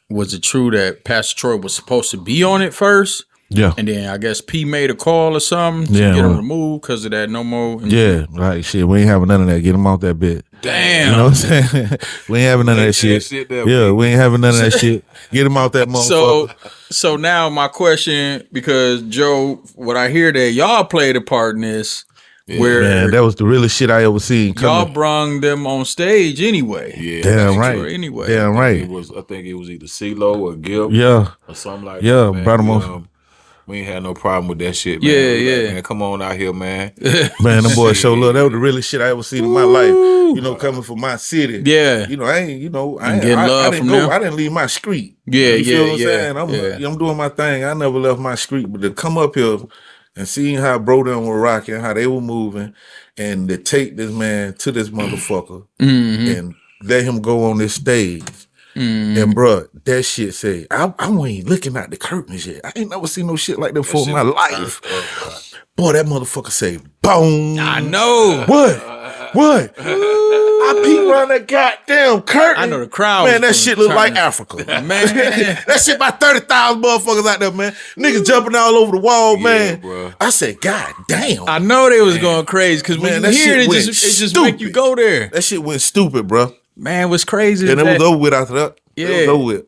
S2: was it true that Pastor Troy was supposed to be on it first?
S4: Yeah.
S2: And then I guess P made a call or something to get him removed because of that no more.
S4: Yeah, like shit. We ain't having none of that. Get him off that bit.
S2: Damn.
S4: You know what I'm saying? We ain't having none of that shit. We ain't having none of that shit. Get him off that motherfucker.
S2: So now my question, because Joe, what I hear that y'all played a part in this, where
S4: man, that was the realest shit I ever seen.
S2: Y'all brung them on stage anyway.
S3: Yeah,
S4: damn right.
S2: Sure, anyway,
S4: damn right.
S3: I think it was either CeeLo or Gil.
S4: Yeah,
S3: or something like
S4: that.
S3: Man.
S4: Brought him on.
S3: We ain't had no problem with that shit, man.
S2: Yeah,
S3: Like, man, come on out here, man.
S4: Man, them boys show love. That was the realest shit I ever seen in my life. You know, coming from my city.
S2: Yeah.
S4: You know, I didn't
S2: from them.
S4: I didn't leave my street.
S2: Yeah,
S4: you feel what I'm
S2: yeah,
S4: saying? I'm doing my thing. I never left my street, but to come up here and seeing how bro them were rocking, how they were moving, and to take this man to this motherfucker and let him go on this stage. And bro, that shit said, I wasn't even looking at the curtains yet. I ain't never seen no shit like that before in my life. Boy, that motherfucker say, boom.
S2: I know.
S4: What? I peeked around that goddamn curtain.
S2: I know the crowd.
S4: Man, that shit look like Africa.
S2: Man.
S4: That shit about 30,000 motherfuckers out there, man. Niggas jumping all over the wall, man.
S3: Bro.
S4: I said, God damn.
S2: I know they was going crazy because when you hear it, it just make you go there.
S4: That shit went stupid, bro.
S2: Man, what's crazy?
S4: And it was over with after that.
S2: Yeah.
S4: It was over with.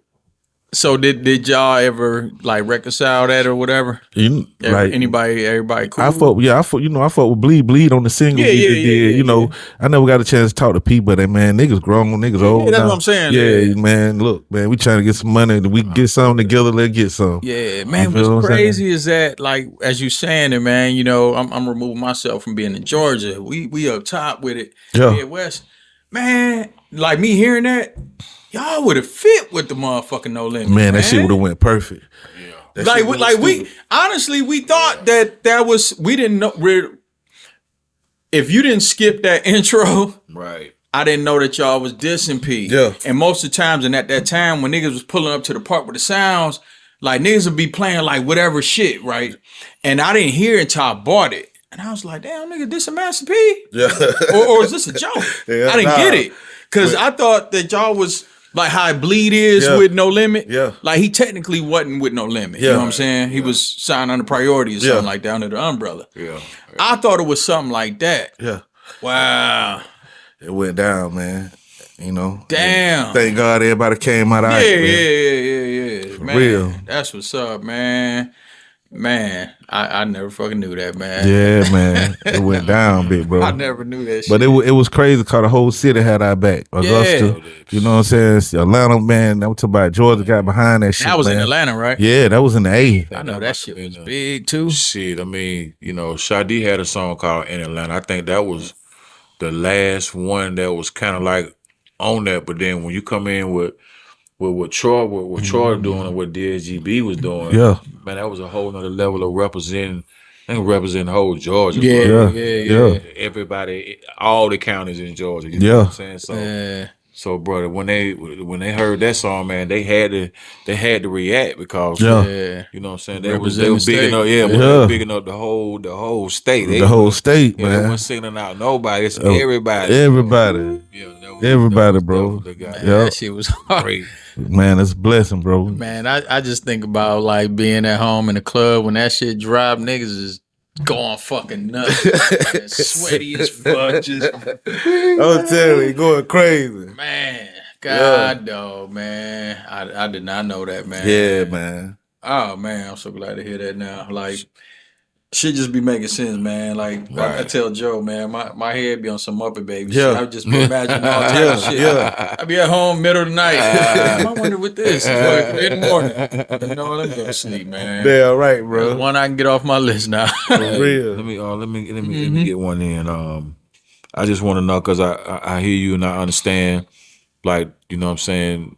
S2: So did y'all ever like reconcile that or whatever? Everybody cool?
S4: I fuck with Bleed on the single we just did. You know, I never got a chance to talk to people, but man, niggas grown, niggas old.
S2: Yeah, that's what I'm saying.
S4: Yeah, man, look, man, we trying to get some money. We get something together, let's get some.
S2: Yeah, man, what's crazy is that, like, as you saying it, man, you know, I'm removing myself from being in Georgia. We up top with it.
S4: Yeah.
S2: Midwest. Man, like me hearing that, y'all would have fit with the motherfucking No Limit.
S4: Man, that shit would have went perfect. Yeah.
S2: We honestly we thought that was, we didn't know, if you didn't skip that intro,
S3: right?
S2: I didn't know that y'all was dissing P.
S4: Yeah.
S2: And most of the times, and at that time when niggas was pulling up to the park with the sounds, like niggas would be playing like whatever shit, right? And I didn't hear it until I bought it. And I was like, damn, nigga, this a Master P?
S4: Yeah.
S2: or is this a joke?
S4: Yeah,
S2: I didn't get it. Because I thought that y'all was like how Bleed is with No Limit.
S4: Yeah.
S2: Like he technically wasn't with No Limit.
S4: Yeah.
S2: You know what I'm saying? He was signed under Priority or something like that under the umbrella.
S3: Yeah.
S2: I thought it was something like that.
S4: Yeah.
S2: Wow.
S4: It went down, man. You know.
S2: Damn.
S4: Thank God everybody came out.
S2: Yeah.
S4: For
S2: man,
S4: real.
S2: That's what's up, man. Man, I never fucking knew that, man.
S4: Yeah, man. It went down, big bro.
S2: I never knew that shit.
S4: But it was crazy because the whole city had our back. Augusta, you know what I'm saying? Atlanta, man. I'm talking about Georgia got behind that shit.
S2: That was
S4: man.
S2: in Atlanta, right?
S4: Yeah, that was in the A.
S2: I know that shit was big too.
S3: Shit, I mean, you know, Sade had a song called In Atlanta. I think that was the last one that was kind of like on that. But then when you come in with what Troy doing and what DSGB was doing, man, that was a whole nother level of representing the whole Georgia.
S2: Yeah.
S3: Everybody, all the counties in Georgia. You know what I'm saying? So brother, when they heard that song, man, they had to react because you know what I'm saying, they was bigging up, bigging up the whole state.
S4: The whole state, man.
S3: They wasn't singling out nobody. It's everybody.
S4: Everybody, bro.
S2: That shit was hard.
S4: Man, it's a blessing, bro.
S2: Man, I just think about like being at home in the club when that shit drop, niggas is going fucking nuts. Man, sweaty as fuck. Just
S4: I'm telling you, going crazy.
S2: Man, God dog, man. I did not know that, man.
S4: Yeah, man.
S2: Oh man, I'm so glad to hear that now. Like shit just be making sense, man. Like I tell Joe, man, my head be on some Muppet Baby shit. I just be imagining all type of shit. I be at home middle of the night. I wonder what this is. Like, in the morning. You know, let me go to sleep, man.
S4: Yeah, right, bro.
S2: There's one I can get off my list now.
S4: For real.
S3: Let me get one in. I just want to know because I hear you and I understand. Like, you know what I'm saying,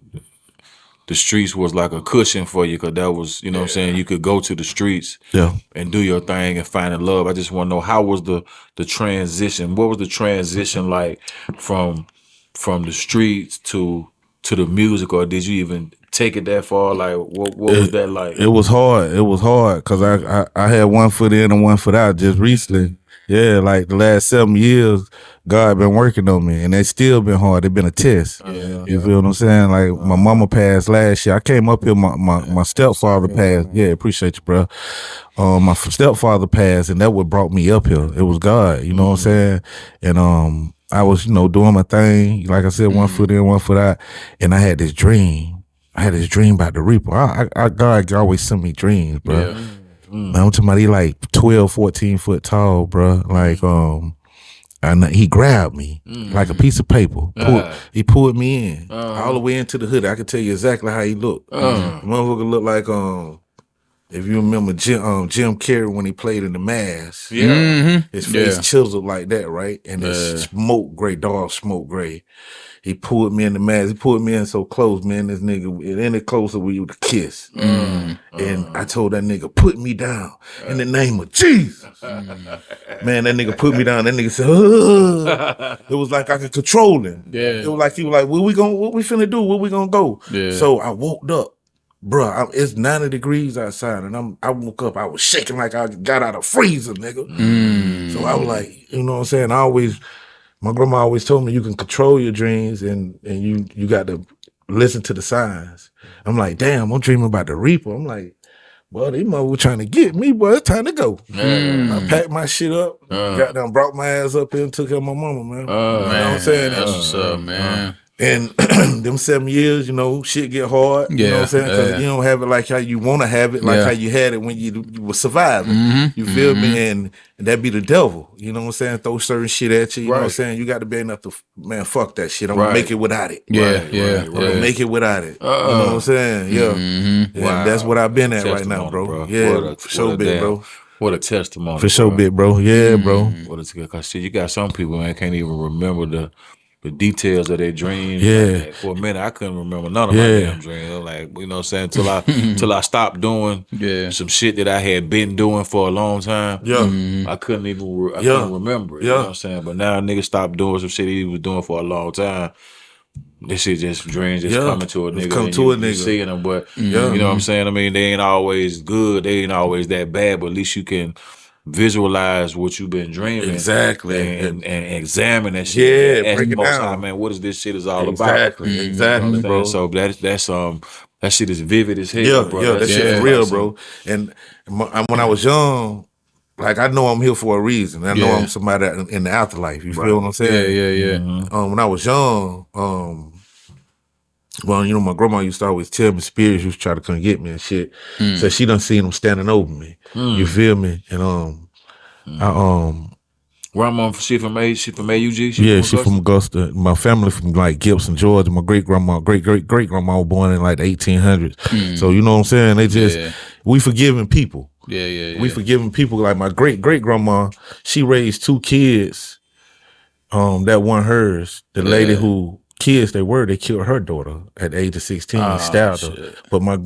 S3: the streets was like a cushion for you because that was, you know what I'm saying, you could go to the streets and do your thing and find love. I just want to know, how was the transition? What was the transition like from the streets to the music, or did you even take it that far? Like, what was that like?
S4: It was hard. It was hard because I had one foot in and one foot out just recently. Yeah, like the last 7 years, God been working on me, and they still been hard. It been a test. You feel what I'm saying? Like my mama passed last year. I came up here. My stepfather passed. Yeah, appreciate you, bro. My stepfather passed, and that what brought me up here. It was God. You know what I'm saying? And I was, you know, doing my thing. Like I said, one foot in, one foot out, and I had this dream. About the Reaper. God always sent me dreams, bro.
S3: Yeah.
S4: I'm talking about he like 12, 14 foot tall, bro. Like, and he grabbed me like a piece of paper. He pulled me in all the way into the hood. I can tell you exactly how he looked. The motherfucker looked like If you remember Jim Carrey when he played in The Mask, his face chiseled like that, right? And it's smoke gray, dark smoke gray. He pulled me in the mask. He pulled me in so close, man. This nigga, any closer we would kiss. And I told that nigga, put me down in the name of Jesus. Man, that nigga put me down. That nigga said, ugh. It was like I could control him. It was like he was like, what we finna do? Where we gonna go? So I woke up. Bruh, it's 90 degrees outside, and I woke up. I was shaking like I got out of freezer, nigga. So I was like, you know what I'm saying? My grandma always told me you can control your dreams, and you got to listen to the signs. I'm like, damn, I'm dreaming about the Reaper. I'm like, well, they mother were trying to get me, boy. It's time to go. I packed my shit up, got down, brought my ass up here, and took care of my mama, man. You know what I'm saying?
S2: That's what's up, man.
S4: And them 7 years, you know, shit get hard. You know what I'm saying? Because you don't have it like how you want to have it, like how you had it when you were surviving. You feel me? And that be the devil. You know what I'm saying? Throw certain shit at you. You know what I'm saying? You got to be enough to, man, fuck that shit. I'm going to make it without it. I'm going to make it without it. You know what I'm saying? Yeah, that's what I've been at right now, bro. Yeah, for sure, big bro.
S3: What a testimony.
S4: For sure, big bro. Yeah, bro.
S3: What a good. Cause you got some people, man, can't even remember the details of their dreams. Like, for a minute, I couldn't remember none of my damn dreams. Like, you know what I'm saying? Till I stopped doing some shit that I had been doing for a long time. I couldn't even couldn't remember it. You know what I'm saying? But now niggas stopped doing some shit he was doing for a long time. This shit just dreams just coming to a nigga. You seeing them, but you know what I'm saying? I mean, they ain't always good. They ain't always that bad, but at least you can visualize what you've been dreaming and examine that shit.
S4: Break it down.
S3: Time, man, what is this shit is all about?
S4: Exactly, bro.
S3: So that's that shit is vivid as hell, bro.
S4: That shit is real, bro. And when I was young, like, I know I'm here for a reason. I know I'm somebody in the afterlife. You feel what I'm saying? When I was young, well, you know, my grandma used to always tell me spirits used to try to come get me and shit. So she done seen them standing over me. You feel me? And
S3: grandma, she from AUG?
S4: She from Augusta. My family from like Gibson, Georgia. My great grandma was born in like the 1800s. So you know what I'm saying? They just we forgiving people. We forgiving people. Like my great grandma, she raised 2 kids. That weren't hers. The lady who kids they killed her daughter at the age of 16 and stabbed her. But my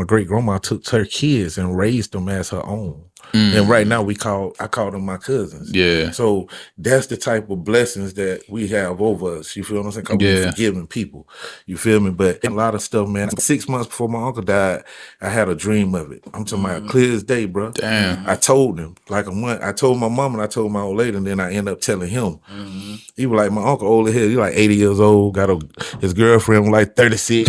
S4: great grandma took her kids and raised them as her own. And right now I call them my cousins. So that's the type of blessings that we have over us. You feel what I'm saying? 'Cause we're forgiving people. You feel me? But a lot of stuff, man. 6 months before my uncle died, I had a dream of it. I'm talking about clear as day, bro.
S2: Damn.
S4: I told him. Like I told my mom and I told my old lady, and then I end up telling him. He was like, my uncle old as hell. He like 80 years old. His girlfriend was like 36.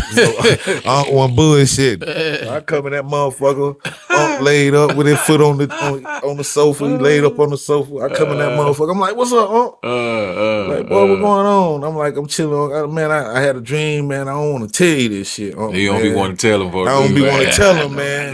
S4: Uncle on bullshit. I come in that motherfucker, Uncle laid up with his foot on the sofa. He laid up on the sofa. I come in that motherfucker. I'm like, what's up, Uncle? Like, boy, what's going on? I'm like, I'm chilling. Man, I had a dream, man. I don't want to tell you this shit, Uncle.
S3: You don't be wanting to tell him.
S4: I don't be wanting to tell him, man.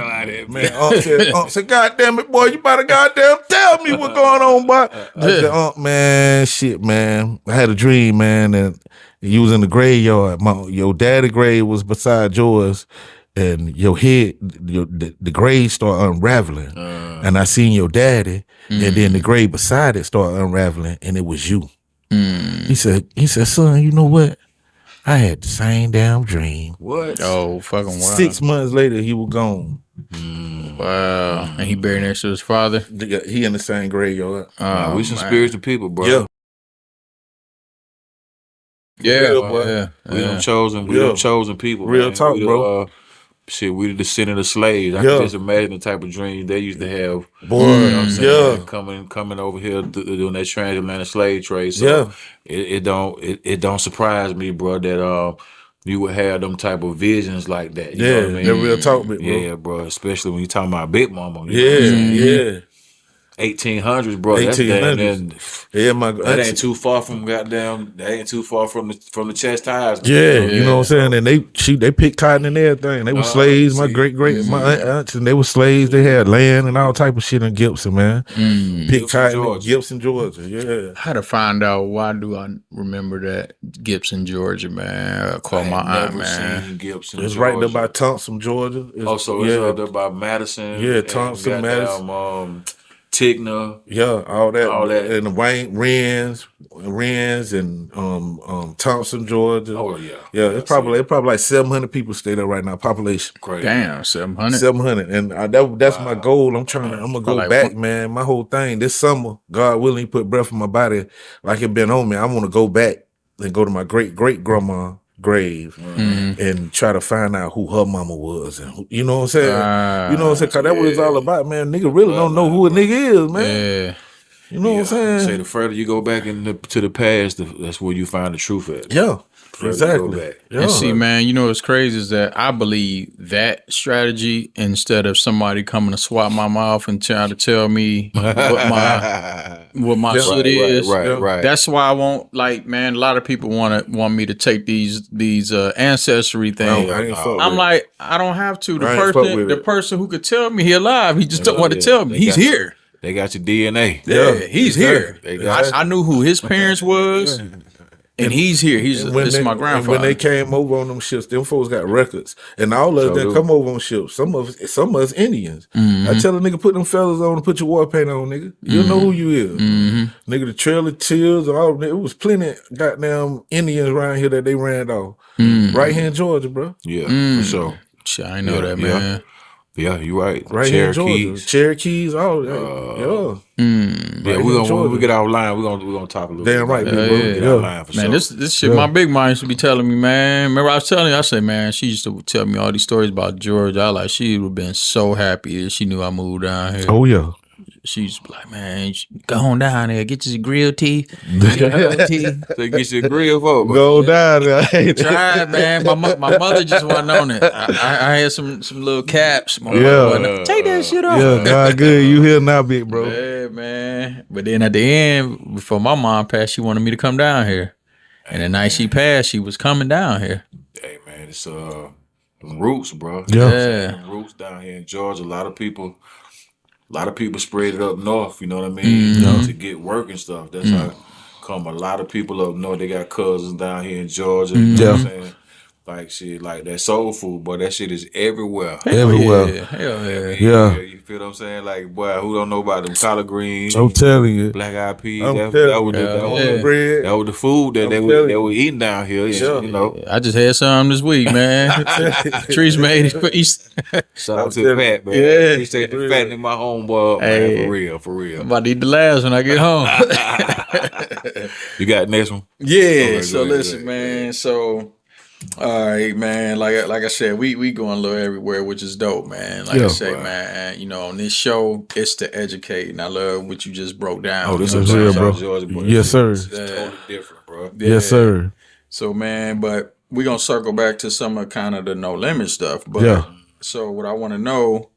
S4: Man, Uncle said, God damn it, boy, you better goddamn tell me what's going on, boy. I said, Uncle, man, shit, man. I had a dream, man, and you was in the graveyard. Your daddy grave was beside yours, and your head, the grave started unraveling. And I seen your daddy, and then the grave beside it started unraveling, and it was you. He said, son, you know what? I had the same damn dream.
S3: What?
S2: Oh, fucking wow.
S4: 6 months later, he was gone.
S2: Wow. And he buried next to his father?
S4: He in the same graveyard.
S3: We some spiritual people, bro.
S4: Real, boy.
S3: We them chosen people.
S4: Real
S3: man.
S4: talk, bro.
S3: We the descendant of slaves. I can just imagine the type of dreams they used to have.
S4: Boy,
S3: you know what I'm saying? Coming over here doing that transatlantic slave trade. So it don't surprise me, bro, that you would have them type of visions like that. You know what I mean?
S4: They're real talk, bro.
S3: Yeah, bro. Especially when you talking about Big Mama.
S4: Yeah.
S3: 1800s, bro.
S4: 1800s. Yeah, my
S3: that ain't too far from goddamn. That ain't too far from the chastisement.
S4: Yeah, you know what I'm saying. And they picked cotton and everything. They were slaves. My my aunts, and they were slaves. They had land and all type of shit in Gibson, man. Picked cotton in Gibson, Georgia. Yeah.
S2: I had to find out why do I remember that Gibson, Georgia, man. I call my aunt, man.
S3: Gibson,
S4: it's
S3: Georgia.
S4: right there by Thompson, Georgia.
S3: It's right there by Madison.
S4: Yeah, Thompson, Madison.
S3: Tigner,
S4: all that, and the Wayne Rennes and Thompson, Georgia.
S3: Oh yeah,
S4: it's probably like 700 people stay there right now. Population,
S3: crazy.
S2: Damn, 700.
S4: 700, and that's my goal. I'm gonna go back, man. My whole thing this summer, God willing, He put breath in my body like it been on me. I want to go back and go to my great grandma grave and try to find out who her mama was, and you know what I'm saying. You know what I'm saying? Cause that's what it's all about, man. Nigga really don't know who a nigga is, man. Yeah. You know what I'm saying?
S3: Say the further you go back to the past, that's where you find the truth at.
S4: Yeah. Exactly.
S2: Yeah. And see, man, you know what's crazy is that I believe that strategy, instead of somebody coming to swap my mouth and trying to tell me what my shit is.
S3: Right.
S2: That's why I won't, like, man, a lot of people want me to take these ancestry things. I'm like, I don't have to. The person who could tell me he alive, he just don't want to tell me. He's here.
S3: They got your DNA.
S2: Yeah, he's here. I knew who his parents was. And he's here. This is my grandfather.
S4: When they came over on them ships, them folks got records, and all of us that come over on ships. Some of us Indians. I tell a nigga, put them fellas on and put your war paint on, nigga. You'll know who you is, nigga. The Trail of Tears, all it was plenty goddamn Indians around here that they ran off. Right here in Georgia, bro.
S3: Yeah, for sure.
S2: I know that, man.
S3: Yeah, you're right.
S4: Right here in Georgia. Cherokees, all that.
S3: When we get our line, we're gonna talk a little bit.
S4: Damn right, bro.
S3: Get our line for
S2: man,
S3: sure.
S2: this shit, my big mom used to be telling me, man. Remember I was telling you, I said, man, she used to tell me all these stories about Georgia. I like, she would have been so happy if she knew I moved down here.
S4: Oh yeah.
S2: She used to be like, man, go on down there, get your grilled teeth.
S3: So get your grill for
S4: go down there.
S2: Try it, man. My mother just wasn't on it. I had some little caps. My mother take that shit off.
S4: Yeah, God good. You here now, big bro.
S2: Yeah, man. But then at the end, before my mom passed, she wanted me to come down here. And the night she passed, she was coming down here.
S3: Hey, man, it's roots, bro.
S2: Yeah.
S3: Roots down here in Georgia. A lot of people spread it up north, you know what I mean? To get work and stuff. That's how come a lot of people up north. They got cousins down here in Georgia. You know what I'm saying? Like shit, like that soul food, boy. That shit is everywhere.
S4: Everywhere.
S2: Hell yeah.
S4: Yeah.
S3: You feel what I'm saying? Like, boy, who don't know about them collard greens?
S4: I'm telling you.
S3: Black eyed peas.
S4: That
S3: was the food that they were eating down here. Yeah. You know.
S2: I just had some this week, man. Trees made it.
S3: Shout out to Pat, man.
S2: Yeah.
S3: Appreciate the fat in my homeboy, man. For real.
S2: I'm about to eat the last when I get home.
S3: You got the next one?
S2: Yeah. Right, so listen, man. So. All right, man. Like I said, we going a little everywhere, which is dope, man. Like I say, man, you know, on this show, it's to educate, and I love what you just broke down.
S4: Oh, this is real, bro. Yes, sir.
S3: It's totally different, bro.
S4: Yeah. Yes, sir.
S2: So, man, but we gonna circle back to some of kind of the no limit stuff. But so what I want to know,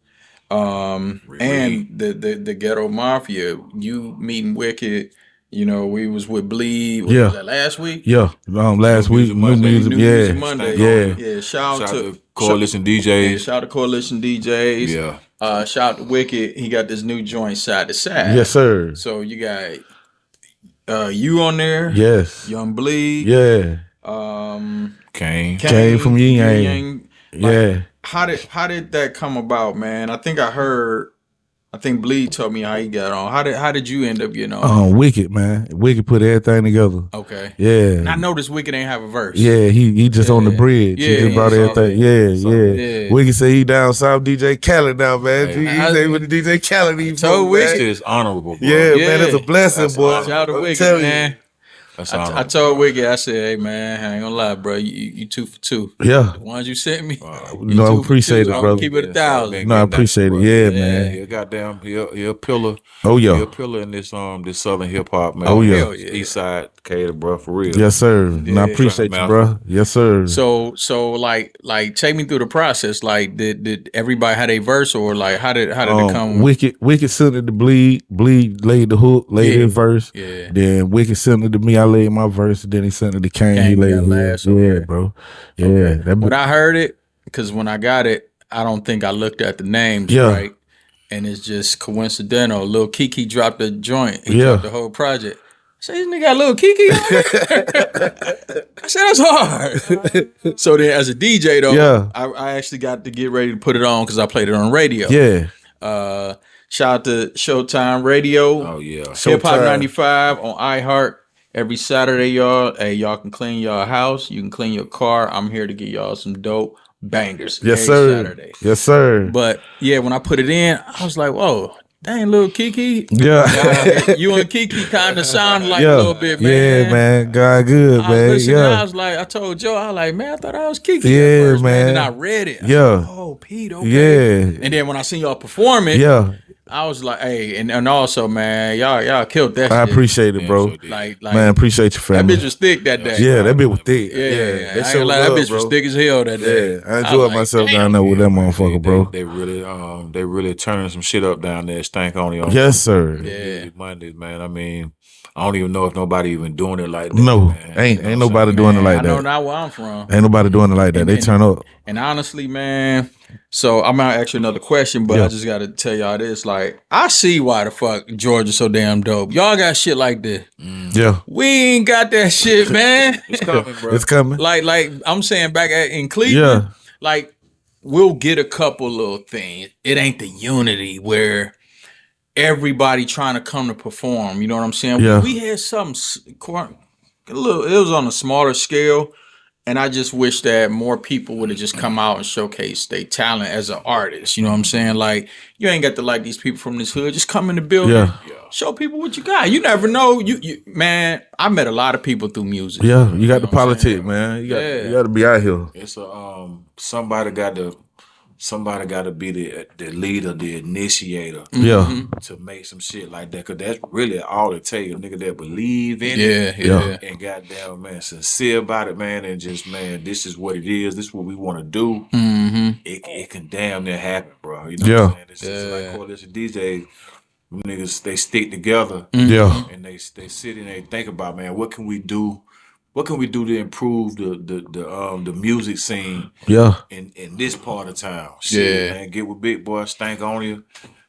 S2: and the ghetto mafia, you meeting Wicked. You know, we was with Bleed. Was that last week?
S4: Yeah, last week. New Music
S2: Monday.
S3: Yeah.
S2: Shout out to
S3: Coalition DJs.
S2: Shout out to Coalition DJs.
S3: Yeah.
S2: Shout out to Wicked. He got this new joint Side to Side.
S4: Yes, sir.
S2: So you got you on there.
S4: Yes.
S2: Young Bleed.
S4: Yeah.
S3: Kane
S4: from Yin Yang.
S2: Yeah. How did that come about, man? I think Bleed told me how he got on. How did you end up getting on?
S4: Wicked, man. Wicked put everything together.
S2: Okay.
S4: Yeah.
S2: And I noticed Wicked ain't have a verse.
S4: Yeah, he just on the bridge.
S2: Yeah,
S4: he just brought everything. Yeah. Wicked say he down south DJ Khaled now, man. He say with the DJ Khaled he
S2: told Wicked.
S3: It's honorable, bro.
S4: Yeah, man, it's a blessing, boy.
S2: Shout out to Wicked, man.
S3: That's all.
S2: I told Wiggy, I said, hey man, I ain't gonna lie, bro. You 2 for 2.
S4: Yeah.
S2: The ones you sent me.
S4: No, I appreciate it, brother.
S2: Keep it 1,000.
S4: No, I appreciate it. Yeah, man.
S3: Yeah, goddamn, he a pillar.
S4: Oh yeah,
S3: he a pillar in this this southern hip hop, man.
S4: Oh, yeah.
S3: East side Cater, bro, for real.
S4: yes sir. No, I appreciate you, bro. Yes sir.
S2: So like take me through the process. Like did everybody had a verse or like how did it come?
S4: Wicked sent it to Bleed laid the hook, laid his verse.
S2: Yeah.
S4: Then Wicked sent it to me, I laid my verse. Then he sent it to Kane, he laid his. Yeah, bro. Yeah.
S2: Okay. When I heard it, because when I got it, I don't think I looked at the names right. And it's just coincidental. Lil Kiki dropped the joint. He dropped the whole project. I said, this nigga got Lil Kiki on it? I said, that's hard. So then as a DJ though, I actually got to get ready to put it on because I played it on radio.
S4: Yeah.
S2: Shout out to Showtime Radio.
S3: Oh yeah.
S2: Hip Hop 95 on iHeart. Every Saturday, y'all. Hey, y'all can clean y'all house. You can clean your car. I'm here to get y'all some dope bangers.
S4: Yes,
S2: every
S4: sir.
S2: Saturday.
S4: Yes, sir.
S2: But yeah, when I put it in, I was like, whoa, dang, Lil Kiki.
S4: Yeah.
S2: You and Kiki kind of sound like a little bit, man.
S4: Yeah, man. God good, man.
S2: I was like, I told Joe, I was like, man, I thought I was Kiki.
S4: Yeah,
S2: at first,
S4: man.
S2: And I read it.
S4: Yeah.
S2: Oh, Pete, okay.
S4: Yeah.
S2: And then when I seen y'all perform it, I was like, hey, and also, man, y'all killed that shit.
S4: I appreciate it, bro.
S2: Like,
S4: man, appreciate you, family.
S2: That bitch was thick that day.
S4: Yeah, that bitch was thick.
S2: Yeah.
S4: That
S2: I ain't like, that bitch was thick as hell that day.
S4: Yeah, I enjoyed myself down there with that motherfucker, bro.
S3: They really turning some shit up down there. Stank on you.
S4: Yes, sir.
S3: Yeah. Mondays, man. I mean, I don't even know if nobody even doing it like that.
S4: No,
S3: man.
S4: ain't nobody doing it like that.
S2: I know not where I'm from.
S4: Ain't nobody doing it like that. They turn up.
S2: And honestly, man, so I'm gonna ask you another question, but I just gotta tell y'all this. Like, I see why the fuck Georgia's so damn dope. Y'all got shit like this.
S4: Yeah.
S2: We ain't got that shit, man.
S3: It's coming, bro.
S4: It's coming.
S2: Like I'm saying back in Cleveland, like we'll get a couple little things. It ain't the unity where everybody trying to come to perform. You know what I'm saying?
S4: Yeah.
S2: We had something it was on a smaller scale. And I just wish that more people would have just come out and showcase their talent as an artist. You know what I'm saying? Like, you ain't got to like these people from this hood. Just come in the building. Yeah. Show people what you got. You never know. You man, I met a lot of people through music.
S4: Yeah, you got the politics, man. You got to be out here.
S3: It's somebody got to be the leader, the initiator.
S4: Yeah.
S3: To make some shit like that. Cause that's really all it takes. A nigga that believe in it.
S4: Yeah.
S3: And goddamn, man, sincere about it, man, and just, man, this is what it is. This is what we want to do. It can damn near happen, bro. You know what I'm saying? This is like Coalition DJs. Niggas, they stick together.
S4: Yeah.
S3: And they sit and they think about, man, what can we do? What can we do to improve the music scene? In this part of town? Shit, man, get with Big Boy, Stank on you.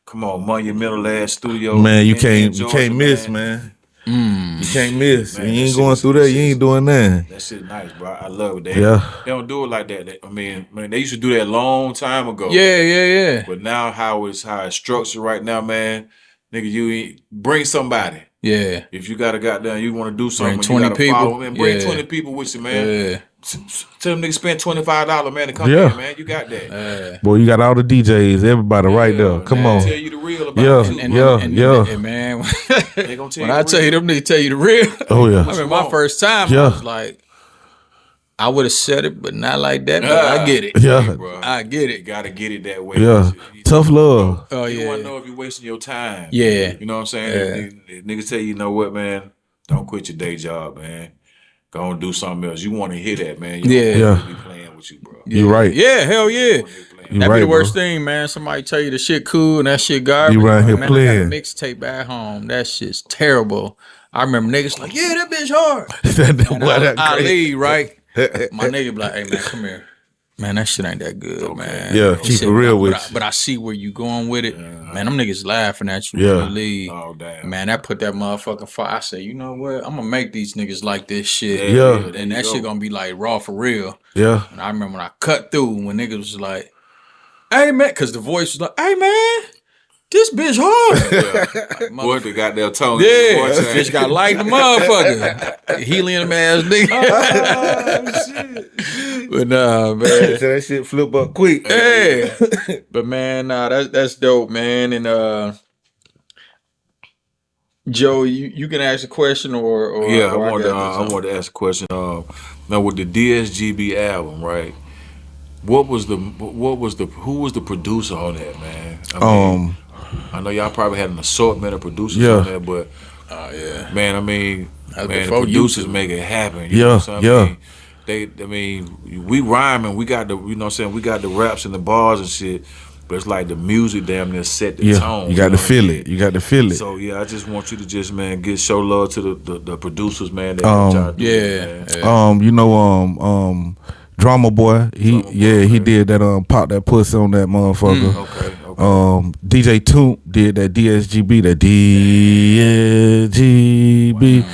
S3: Come on, monumental ass studio.
S4: Man, you can't miss, man. You can't miss. Man, you ain't going through that. You ain't doing that.
S3: That shit nice, bro. I love it. They don't do it like that. I mean, they used to do that a long time ago.
S2: Yeah.
S3: But now how it's structured right now, man. Nigga, you bring somebody.
S2: Yeah.
S3: If you got a goddamn, you want to do something,
S2: bring 20
S3: you gotta
S2: people.
S3: Follow, man. Bring 20 people with you, man.
S2: Yeah.
S3: Tell them niggas spend $25, man, to come in, man. You got that.
S4: Boy, you got all the DJs, everybody right there. Come on.
S3: Tell you the real about it.
S2: And man,
S3: they gonna tell
S2: when I tell you them niggas tell you the real.
S4: Oh yeah.
S2: I mean, my first time, I was like, I would have said it, but not like that. But I get it.
S4: Yeah,
S3: bro.
S2: I get it.
S3: You gotta get it that way.
S4: Yeah. Tough love.
S2: Oh
S3: You
S2: yeah.
S3: want to know if you're wasting your time.
S2: Yeah.
S3: You know what I'm saying? If niggas tell you know what, man, don't quit your day job, man. Go and do something else. You want to hear that, man. You don't want to be playing with you, bro.
S4: You right.
S2: Yeah, hell yeah.
S4: You
S2: That'd
S4: right,
S2: be the worst
S4: bro.
S2: thing, man. Somebody tell you the shit cool and that shit garbage.
S4: You right here
S2: man,
S4: playing.
S2: I got a mixtape at home. That shit's terrible. I remember niggas like, yeah, that bitch hard. I leave, right? My nigga be like, hey, man, come here. Man, that shit ain't that good, man.
S4: Yeah, keep it real with you.
S2: But I see where you going with it. Man, them niggas laughing at you.
S4: Yeah.
S2: When you leave.
S3: Oh, damn.
S2: Man, that put that motherfucking fire. I say, you know what? I'm going to make these niggas like this shit.
S4: Yeah.
S2: And that shit going to be like raw for real.
S4: Yeah.
S2: And I remember when I cut through when niggas was like, hey, man, because the voice was like, hey, man, this bitch hard. Like,
S3: Boy, the goddamn tone.
S2: yeah, this bitch got light in the motherfucker. Helium ass nigga. But nah, man.
S4: So that shit flip up quick.
S2: Yeah. But man, nah, that's dope, man. And Joe, you can ask a question or
S3: Yeah,
S2: or
S3: I
S2: got
S3: wanted to ask a question. Now with the DSGB album, right? Who was the producer on that, man? I know y'all probably had an assortment of producers on there, but man, the producers make it happen. You know what I'm saying? We rhyming, we got the, you know what I'm saying, we got the raps and the bars and shit, but it's like the music damn near set the tone.
S4: You got to feel it. You got to feel it.
S3: So I just want you to just, man, show love to the producers, man. That y'all do, man.
S4: Drama Boy, he did that pop that pussy on that motherfucker.
S3: Okay.
S4: DJ Toomp did that DSGB, that DSGB.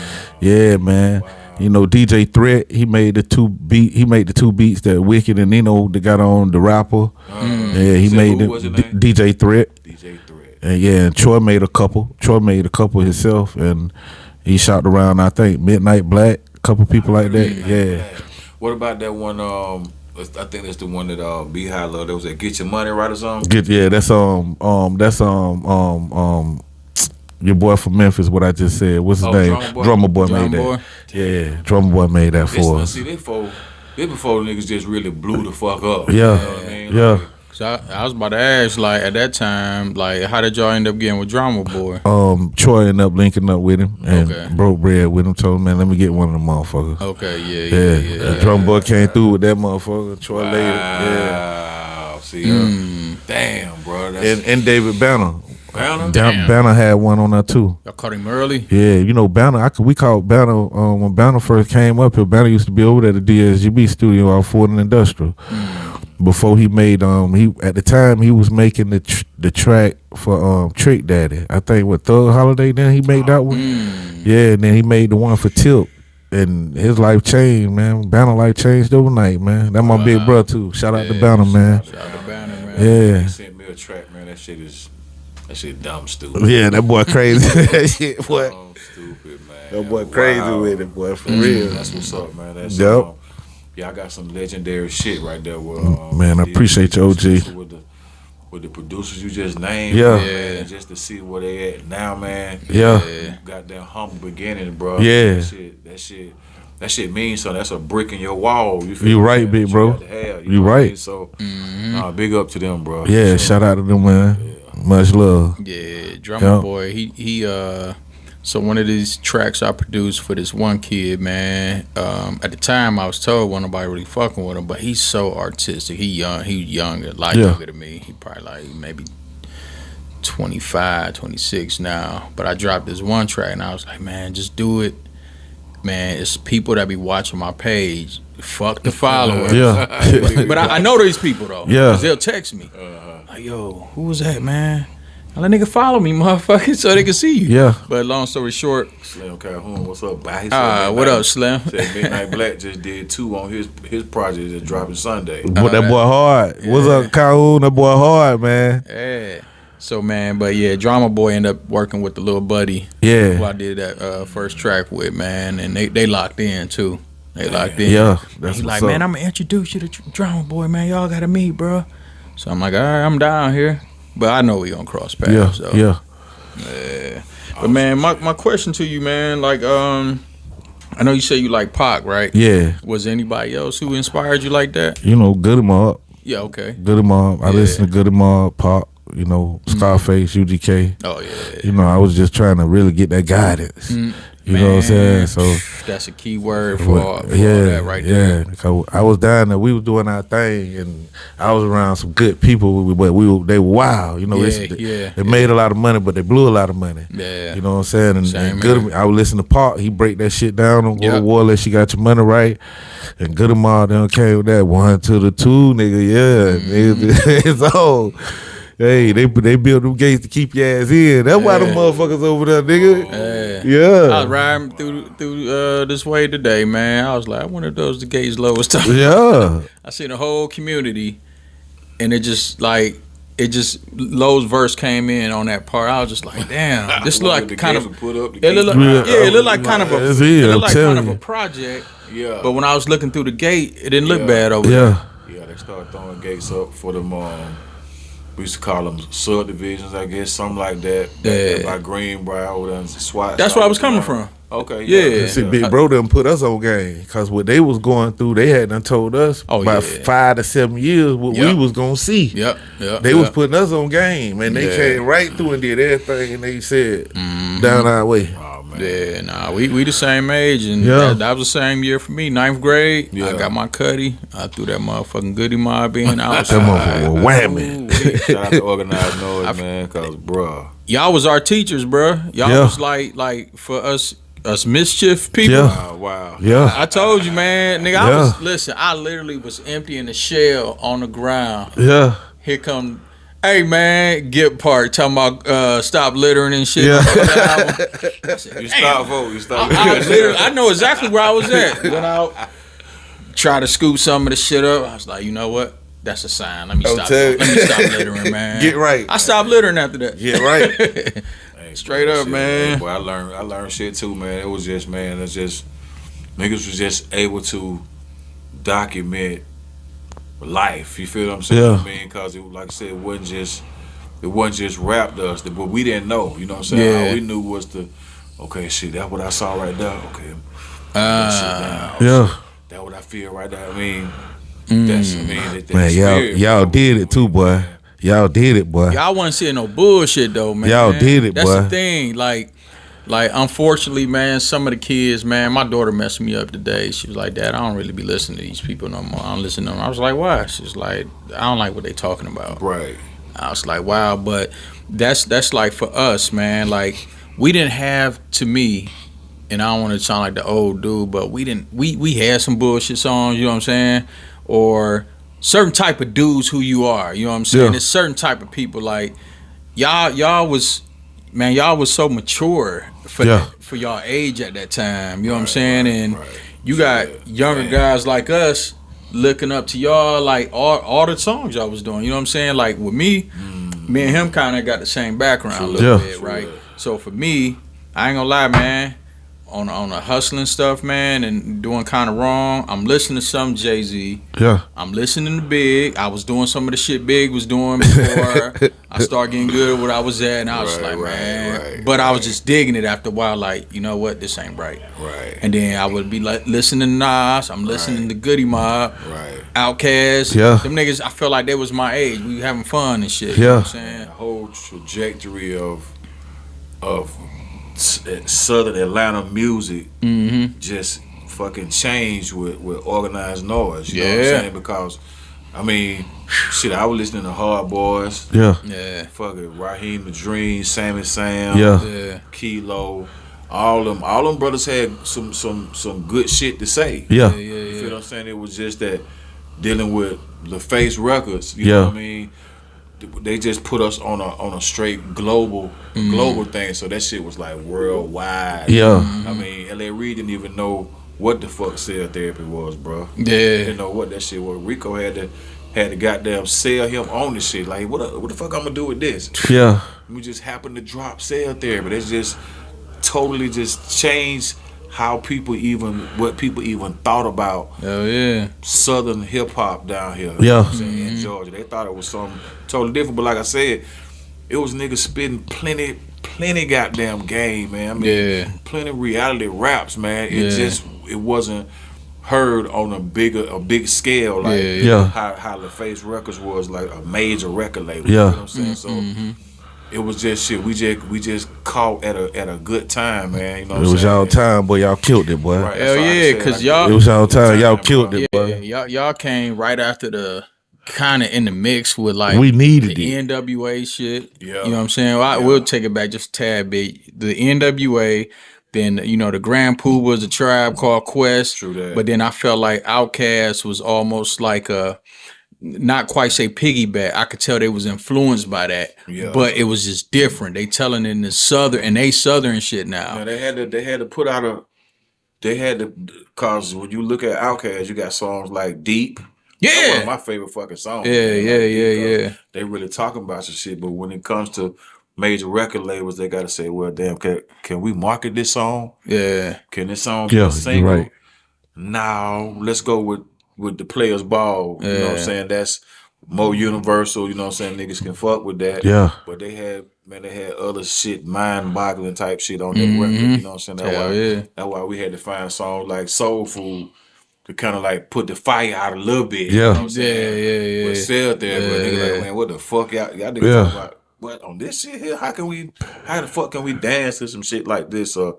S4: Yeah, man.
S3: Wow.
S4: You know, DJ Threat, he made the two beats that Wicked and Nino that got on the rapper. Yeah, he made it. DJ Threat.
S3: DJ Threat.
S4: And and Troy made a couple. Himself, and he shot around, I think, Midnight Black, a couple people like that.
S3: Black. What about that one? I think that's the one that Beehive Love. That was that Get Your Money Right or something.
S4: That's your boy from Memphis. What I just said. What's his name? Drummer Boy made that. Yeah, Drummer Boy made that for us.
S3: See, they before niggas just really blew the fuck up.
S4: Yeah,
S3: you know what I mean?
S4: yeah.
S2: So I was about to ask, like, at that time, like, how did y'all end up getting with Drama Boy?
S4: Troy ended up linking up with him and broke bread with him. Told him, man, let me get one of them motherfuckers.
S2: Okay, yeah.
S4: Drum Boy came through with that motherfucker. Troy later.
S3: Yeah. See, damn, bro.
S4: And David Banner.
S3: Banner?
S4: Banner had one on there too.
S2: Y'all caught him early?
S4: Yeah, you know Banner. We called Banner when Banner first came up here. Banner used to be over there at the DSGB studio off Ford and Industrial. Before he made at the time he was making the track for Trick Daddy. I think with Thug Holiday. Then he made that one. Yeah, and then he made the one for Tip. And his life changed, man. Banner life changed overnight, man. That's my big brother too. Shout out to Banner, man.
S2: Shout out to Banner, man.
S4: Yeah.
S3: He sent me a track, man. That shit dumb stupid.
S4: Yeah, that boy crazy. That shit, boy.
S3: Dumb stupid, man.
S4: That boy crazy with it, boy. For real.
S3: That's what's up, man. That's I got some legendary shit right there.
S4: Man, I appreciate you, OG.
S3: With the producers you just named,
S4: man,
S3: just to see where they at now, man. Got that humble beginning, bro.
S4: Yeah.
S3: That shit means something. That's a brick in your wall.
S4: You right, big bro. You right.
S3: So, big up to them, bro.
S4: Yeah, shout out to them, man. Yeah. Much love.
S2: Yeah, Drummer Boy. He so one of these tracks I produced for this one kid, man. At the time, I was told wasn't nobody really fucking with him, but he's so artistic. He younger, younger than me. He probably like maybe 25, 26 now. But I dropped this one track, and I was like, man, just do it. Man, it's people that be watching my page. Fuck the followers. But I know these people, though.
S4: Yeah.
S2: Because they'll text me. Like, yo, who was that, man? I let nigga follow me, motherfucker, so they can see you.
S4: Yeah.
S2: But long story short.
S3: Slim Calhoun, what's up, bye?
S2: What up, Slim?
S3: Said Midnight Black just did 2 on his project that's dropping Sunday.
S4: Boy, that boy hard. Yeah. What's up, Calhoun? That boy hard, man.
S2: Yeah. So, man, but yeah, Drama Boy ended up working with the little buddy.
S4: Yeah.
S2: Who I did that first track with, man, and they locked in, too. They locked in.
S4: Yeah.
S2: He's like, man, I'm going to introduce you to Drama Boy, man. Y'all got to meet, bro. So I'm like, all right, I'm down here. But I know we gonna cross paths.
S4: Yeah,
S2: so.
S4: yeah.
S2: But man, my question to you, man, like, I know you say you like Pac, right?
S4: Yeah.
S2: Was anybody else who inspired you like that?
S4: You know, Goodie Mob.
S2: Yeah, okay.
S4: Goodie Mob. I listen to Goodie Mob, Pac. You know, Scarface, UGK.
S2: Oh yeah.
S4: You know, I was just trying to really get that guidance. You know what I'm saying? So
S2: that's a key word for all that right there.
S4: Yeah, I was down there. We was doing our thing, and I was around some good people. But they were wild. You know, they made a lot of money, but they blew a lot of money.
S2: Yeah,
S4: you know what I'm saying? And Goodie, I would listen to Pac. He break that shit down on Go to War unless you got your money right. And Goodie Mob then came with that 1 to the 2, nigga. Yeah, it's all. Hey, they built them gates to keep your ass in. That's why them motherfuckers over there, nigga. Yeah.
S2: I was riding through this way today, man. I was like, I wonder if those the gates lowest time.
S4: Yeah.
S2: I seen the whole community, and Lowe's verse came in on that part. I was just like, damn, this look like kind of put up. It looked like kind of a project.
S3: Yeah.
S2: But when I was looking through the gate, it didn't look bad over there.
S3: Yeah, they started throwing gates up for them. We used to call them subdivisions, I guess, something like that. By Greenbrier, and SWAT.
S2: That's where I was coming from.
S3: Okay,
S2: Yeah.
S4: See, Big Bro done put us on game because what they was going through, they had done told us about 5 to 7 years what we was gonna see.
S2: Yep.
S4: They was putting us on game, and they came right through and did everything, and they said down our way.
S3: Oh man.
S2: Yeah, nah, we the same age, and that was the same year for me. 9th grade, I got my cutty. I threw that motherfucking Goodie mob in outside.
S4: That motherfucker was whamming.
S3: Shout out to Organized Noise, man, cause bruh.
S2: Y'all was our teachers, bruh. Y'all was like for us mischief people.
S4: Yeah.
S3: Wow.
S4: Yeah.
S2: I told you, man, nigga. I literally was emptying a shell on the ground.
S4: Yeah.
S2: Here come, hey man, get part talking about stop littering and shit.
S4: Yeah.
S2: I said,
S3: You stop voting. You stop.
S2: I know exactly where I was at. Then I try to scoop some of the shit up. I was like, you know what? That's a sign. Let me stop littering, man.
S4: Get right.
S2: I stopped littering after that.
S4: Get right.
S2: Straight up, man.
S3: Hey, boy, I learned shit too, man. It was just, man, niggas was just able to document life. You feel what I'm saying?
S4: Yeah.
S3: I mean, cause it, like I said, it wasn't just rap to us, but we didn't know. You know what I'm saying? All we knew was okay, shit, that's what I saw right there. Okay, that's what I feel right there. I mean, that's
S4: man, y'all did it too, boy. Y'all did it, boy.
S2: Y'all wasn't seeing no bullshit though, man.
S4: Y'all did it, boy.
S2: That's the thing. Like unfortunately, man, some of the kids, man, my daughter messed me up today. She was like, Dad, I don't really be listening to these people no more. I don't listen to them. I was like, why? She's like, I don't like what they talking about.
S3: Right.
S2: I was like, wow, but that's like for us, man. Like we didn't have, to me, and I don't want to sound like the old dude, but we had some bullshit songs, you know what I'm saying? Or certain type of dudes who you are, you know what I'm saying? There's certain type of people like y'all was so mature for y'all age at that time, you know what I'm saying? And you got younger guys like us looking up to y'all, like all the songs y'all was doing, you know what I'm saying? Like with me and him kind of got the same background a little bit, right? So for me, I ain't gonna lie, man, on the hustling stuff, man, and doing kind of wrong, I'm listening to some Jay-Z.
S4: Yeah.
S2: I'm listening to Big. I was doing some of the shit Big was doing before I started getting good at what I was at, and I was but I was just digging it after a while, like, you know what, this ain't right.
S3: Right.
S2: And then I would be like listening to Nas, I'm listening to Goodie Mob,
S3: Right.
S2: Outkast.
S4: Yeah.
S2: Them niggas, I feel like they was my age. We having fun and shit.
S4: Yeah.
S2: You know what I'm saying?
S3: The whole trajectory of Southern Atlanta music just fucking changed with Organized Noise. You know what I'm saying? Because I mean, shit, I was listening to Hard Boys.
S4: Yeah.
S3: Fucking Raheem the Dream, Sammy Sam, Kilo. All them brothers had some good shit to say.
S4: Yeah.
S3: You feel what I'm saying? It was just that dealing with LaFace Records, you know what I mean? They just put us on a straight global thing, so that shit was like worldwide.
S4: Yeah.
S3: I mean, L.A. Reid didn't even know what the fuck cell therapy was, bro.
S2: Yeah.
S3: Didn't know what that shit was. Rico had to goddamn sell him on this shit. Like, what the fuck I'm gonna do with this?
S4: Yeah.
S3: We just happened to drop cell therapy. That's just totally just changed what people even thought about Southern hip hop down here.
S4: Yeah.
S3: In Georgia. They thought it was something totally different. But like I said, it was niggas spitting plenty goddamn game, man. I mean, plenty reality raps, man. It wasn't heard on a big scale like how LaFace Records was like a major record label. You know what I'm saying? So it was just shit. We just caught at a good time, man. You know what I'm saying?
S4: It was y'all time, boy. Y'all killed it, boy.
S2: Hell yeah, because y'all.
S4: It was y'all time. Y'all killed it, boy.
S2: Y'all came right after the kind of in the mix with like
S4: we needed
S2: the
S4: it.
S2: NWA shit.
S3: Yeah.
S2: You know what I'm saying? Well, we'll take it back just a tad bit. The NWA. Then, you know, the Grand Pooh was a Tribe Called Quest.
S3: True that.
S2: But then I felt like Outkast was almost like a, not quite say piggyback. I could tell they was influenced by that.
S3: Yeah.
S2: But it was just different. They telling in the Southern, and they Southern shit now.
S3: Yeah, they had to put out cause when you look at Outkast, you got songs like Deep. That's one of my favorite fucking songs.
S2: Yeah.
S3: They really talking about some shit, but when it comes to major record labels, they gotta say, well, damn, can we market this song?
S2: Yeah.
S3: Can this song be a single?
S4: You're right.
S3: Now let's go with the Players Ball. You know what I'm saying? more universal. You know what I'm saying? Niggas can fuck with that.
S4: Yeah.
S3: But they had other shit, mind-boggling type shit on their record. You know what I'm saying? That's why we had to find songs like Soul Food to kind of like put the fire out a little bit. You know what I'm saying? But still there, but nigga like, man, what the fuck y'all niggas talking about? What on this shit here? How the fuck can we dance to some shit like this? You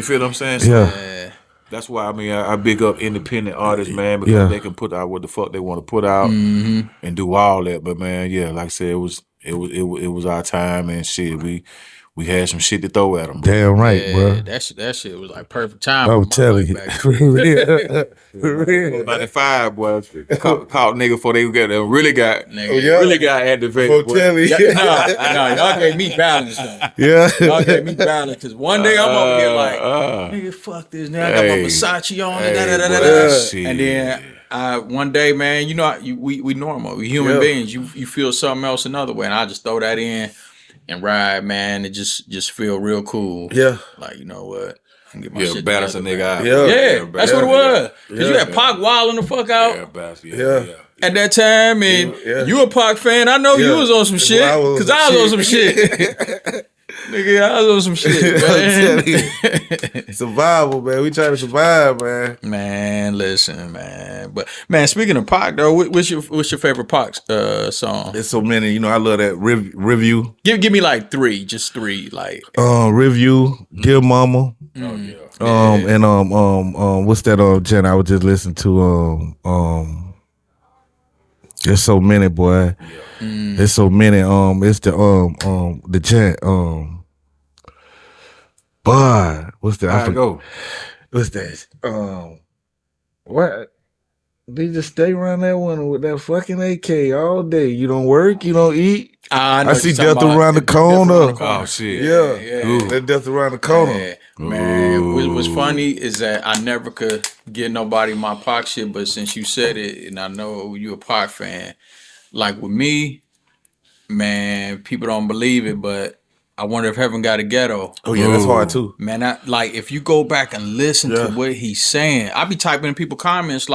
S3: feel what I'm saying? So, that's why I big up independent artists, man, because they can put out what the fuck they want to put out and do all that. But man, like I said, it was our time and shit. We had some shit to throw at them.
S4: Damn right, bro.
S2: That shit was like perfect time.
S4: I'm telling you. For real.
S3: 95, boy. Caught nigga before they really got activated.
S4: I'm telling you.
S2: No, y'all gave me balance though.
S4: Yeah.
S2: Y'all gave me balance because one day I'm over here like, nigga, fuck this. Now I got my Versace on and then one day, man, you know, we normal. We human beings. You feel something else another way. And I just throw that in and ride, man. It just feel real cool. Yeah. Like, you know what? Get my shit
S3: balance a nigga out.
S2: Yeah, that's what it was. Because you had Pac wilding the fuck out. At that time, and you a Pac fan. I know you was on some shit. Because I was on some shit. Nigga, I was on some shit, man.
S4: Survival, man. We trying to survive, man.
S2: Man, listen, man. But man, speaking of Pac, though, what's your favorite Pac song?
S4: There's so many. You know, I love that review.
S2: Give me like three, just three, like
S4: review. Dear Mama. And what's that? Jen, I was just listening to. There's so many, boy. There's so many. It's the chant. Boy, what's that? What's that? What? They just stay around that one with that fucking AK all day. You don't work, you don't eat. I see death around the corner.
S3: Oh shit!
S4: Yeah. That death around the corner.
S2: Yeah. Man, what's funny is that I never could get nobody my Pac shit, but since you said it, and I know you a Pac fan, like with me, man, people don't believe it, but I wonder if Heaven Got a Ghetto.
S4: Oh yeah, that's hard too.
S2: Man, like if you go back and listen to what he's saying, I be typing in people comments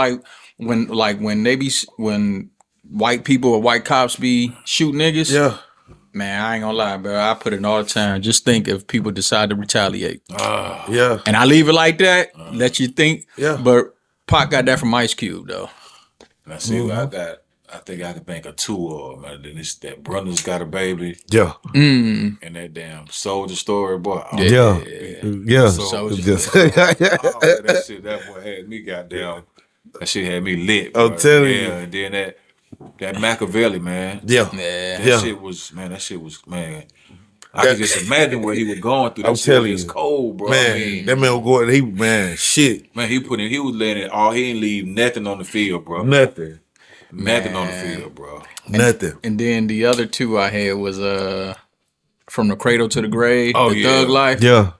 S2: when white people or white cops be shooting niggas. Yeah. Man, I ain't gonna lie, bro. I put it all the time. Just think if people decide to retaliate. And I leave it like that, let you think. Yeah. But Pac got that from Ice Cube, though.
S3: And I see what I got. I think I can think of two of them. Then it's that Brother's Got a Baby.
S4: Yeah.
S3: And that damn Soldier Story, boy.
S4: Yeah.
S3: Soldier Story. That shit, that boy had me goddamn. That shit had me lit. Bro.
S4: I'm telling you.
S3: And then that Machiavelli, man. That shit was, man. I can just imagine what he was going through.
S4: I'm telling you,
S3: it's cold, bro.
S4: Man, that man was going. Shit.
S3: Man, he was letting it all. He didn't leave nothing on the field, bro.
S4: Nothing
S3: on the field, bro.
S4: Nothing.
S2: And then the other two I had was From the Cradle to the Grave, Thug Life.
S4: Yeah.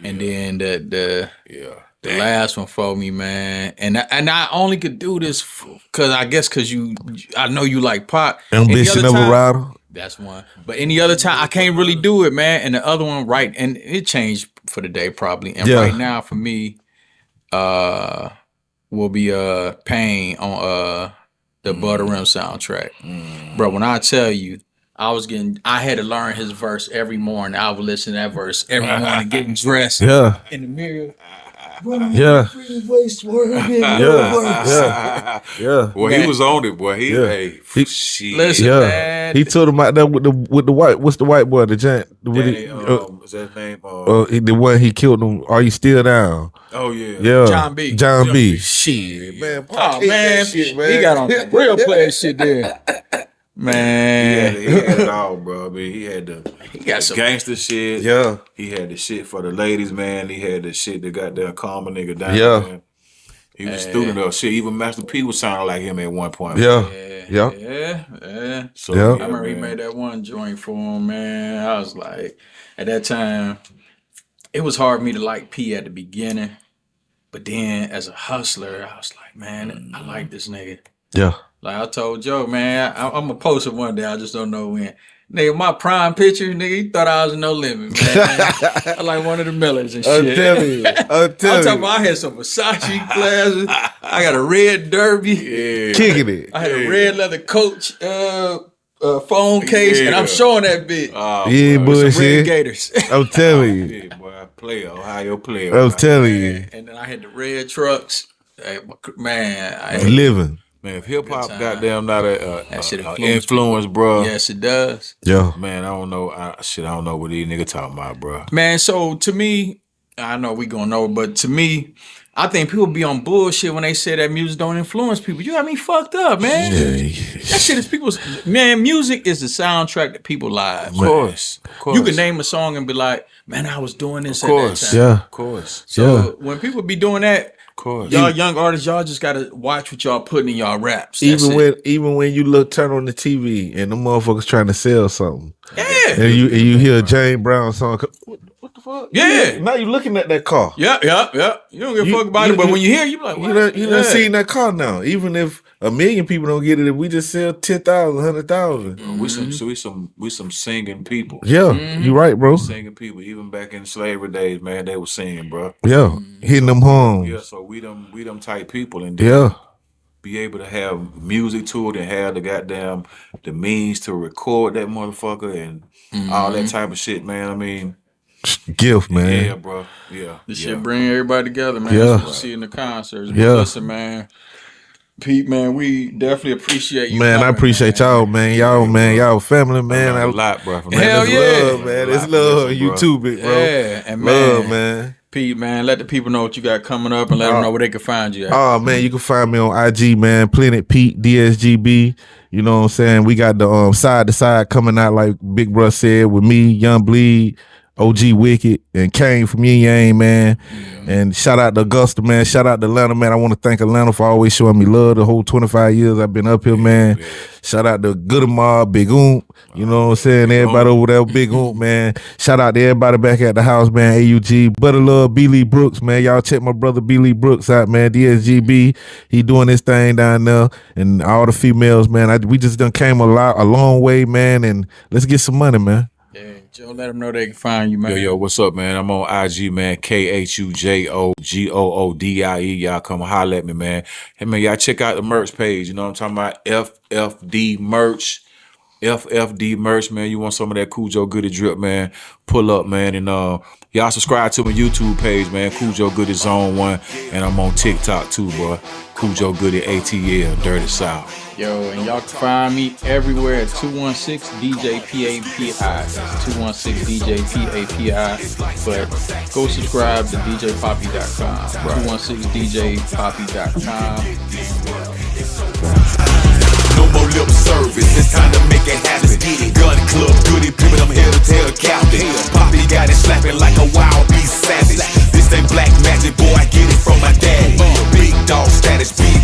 S2: And then the last one for me, man. And I only could do this because I know you like Pac.
S4: Ambition of a Rider.
S2: That's one. But any other time, I can't really do it, man. And the other one, right, and it changed for the day probably. And right now, for me, will be Pain on the Butter Rim soundtrack. Bro, when I tell you, I had to learn his verse every morning. I would listen to that verse every morning, getting dressed in the mirror.
S3: Well, he was on it, boy.
S2: Listen, man.
S4: He told him out there with the white. What's the white boy? The giant.
S3: What's that name?
S4: The one he killed him. Are you still down?
S3: Oh yeah.
S2: John B.
S4: Shit, man.
S2: Oh man, he got on some real player shit there. Man,
S3: he had it all, bro. I mean, he got some gangster shit.
S4: Yeah,
S3: he had the shit for the ladies, man. He had the shit that got that calm a nigga down. Yeah, man. He was a student of shit. Even Master P was sounding like him at one point.
S2: Yeah. So I remember he made that one joint for him, man. I was like, at that time, it was hard for me to like P at the beginning, but then as a hustler, I was like, man, I like this nigga.
S4: Yeah.
S2: Like I told Joe, man, I'm gonna post it one day. I just don't know when. Nigga, my prime picture, nigga, he thought I was No Limit, man. I like one of the Millers and shit.
S4: I'm telling you. I'm
S2: talking about I had some Versace glasses. I got a red derby.
S3: Yeah.
S4: Kicking it.
S2: I had a red leather Coach phone case, and I'm showing that bitch.
S4: Yeah,
S2: With some red
S4: bullshit.
S2: Gators.
S4: I'm telling you.
S3: Yeah, boy, player, Ohio player.
S4: I'm telling you.
S2: And then I had the red trucks. Hey, man, I
S4: Living.
S3: Man, if hip hop goddamn not a
S2: shit
S3: influence, bro.
S2: yes, it does.
S4: Yeah.
S3: Man, I don't know. I don't know what these niggas talking about, bro.
S2: Man, so to me, I know we gonna know, but to me, I think people be on bullshit when they say that music don't influence people. You got me fucked up, man. That shit is people's. Man, music is the soundtrack to people's lives.
S3: Of course.
S2: You can name a song and be like, man, I was doing this at that time.
S4: Yeah.
S3: Of course.
S2: So when people be doing that,
S3: Of course.
S2: y'all young artists, y'all just gotta watch what y'all putting in y'all raps.
S4: Even when you turn on the TV and the motherfuckers trying to sell something.
S2: Yeah.
S4: And you hear a James Brown song. What the fuck?
S2: Yeah.
S4: Now you looking at that car.
S2: Yeah. You don't give a fuck about it, but when you hear it, you be like, what?
S4: You done seen that car now. Even if 1 million people don't get it, if we just sell 10,000, 100,000.
S3: We some singing people.
S4: Yeah, you right, bro.
S3: Singing people. Even back in slavery days, man, they were singing, bro.
S4: Yeah, hitting them homes.
S3: Yeah, so we them type people, and
S4: Yeah.
S3: be able to have music to it and have the means to record that motherfucker and all that type of shit, man. I mean,
S4: Gift, man.
S3: yeah, bro. Yeah.
S2: This shit bring everybody together, man.
S4: Yeah.
S2: That's what you see in the concerts. But
S4: Yeah.
S2: listen, man. Pete, man, we definitely appreciate you.
S4: Man, I
S2: coming,
S4: appreciate y'all, man. Y'all family, man.
S3: a lot, bro.
S4: Man,
S2: Hell
S4: it's
S2: yeah.
S4: love, man. It's love.
S3: Listen, bro.
S4: YouTube it, bro.
S2: Yeah, and man,
S4: Love, man.
S2: Pete, man, let the people know what you got coming up and let them know where they can find you at.
S4: Oh man, you can find me on IG, man. Planet Pete DSGB. You know what I'm saying? We got the side to side coming out like Big Bruh said with me, Young Bleed, OG Wicked, and Kane from Yin Yang, man. And shout out to Augusta, man. Shout out to Atlanta, man. I want to thank Atlanta for always showing me love the whole 25 years I've been up here, man. Shout out to Goodie, Big Oomp. You know what I'm saying? Everybody over there, Big Oomp, man. Shout out to everybody back at the house, man. AUG, Butter Love, B. Lee Brooks, man. Y'all check my brother B. Lee Brooks out, man. DSGB, he doing his thing down there. And all the females, man. We just done came a long way, man. And let's get some money, man.
S2: Yeah, Joe, let them know they can find you, man.
S3: Yo, what's up, man? I'm on IG, man. KHUJOGOODIE. Y'all come holler at me, man. Hey, man, y'all check out the merch page. You know what I'm talking about? FFD merch. FFD merch, man. You want some of that Khujo Goodie drip, man? Pull up, man. And y'all subscribe to my YouTube page, man. Khujo Goodie Zone 1. And I'm on TikTok too, boy. Khujo Goodie ATL, Dirty South.
S2: Yo, and y'all can find me everywhere at 216 DJ PAPI. That's 216 DJ PAPI. But go subscribe to DJPapi.com. 216 DJPapi.com.
S1: No more lip service, it's time to make it happen. Gun club, Goodie, pimpin', I'm here to tell Captain. Papi got it slapping like a wild beast savage. This ain't black magic, boy, I get it from my daddy. Big dog status, big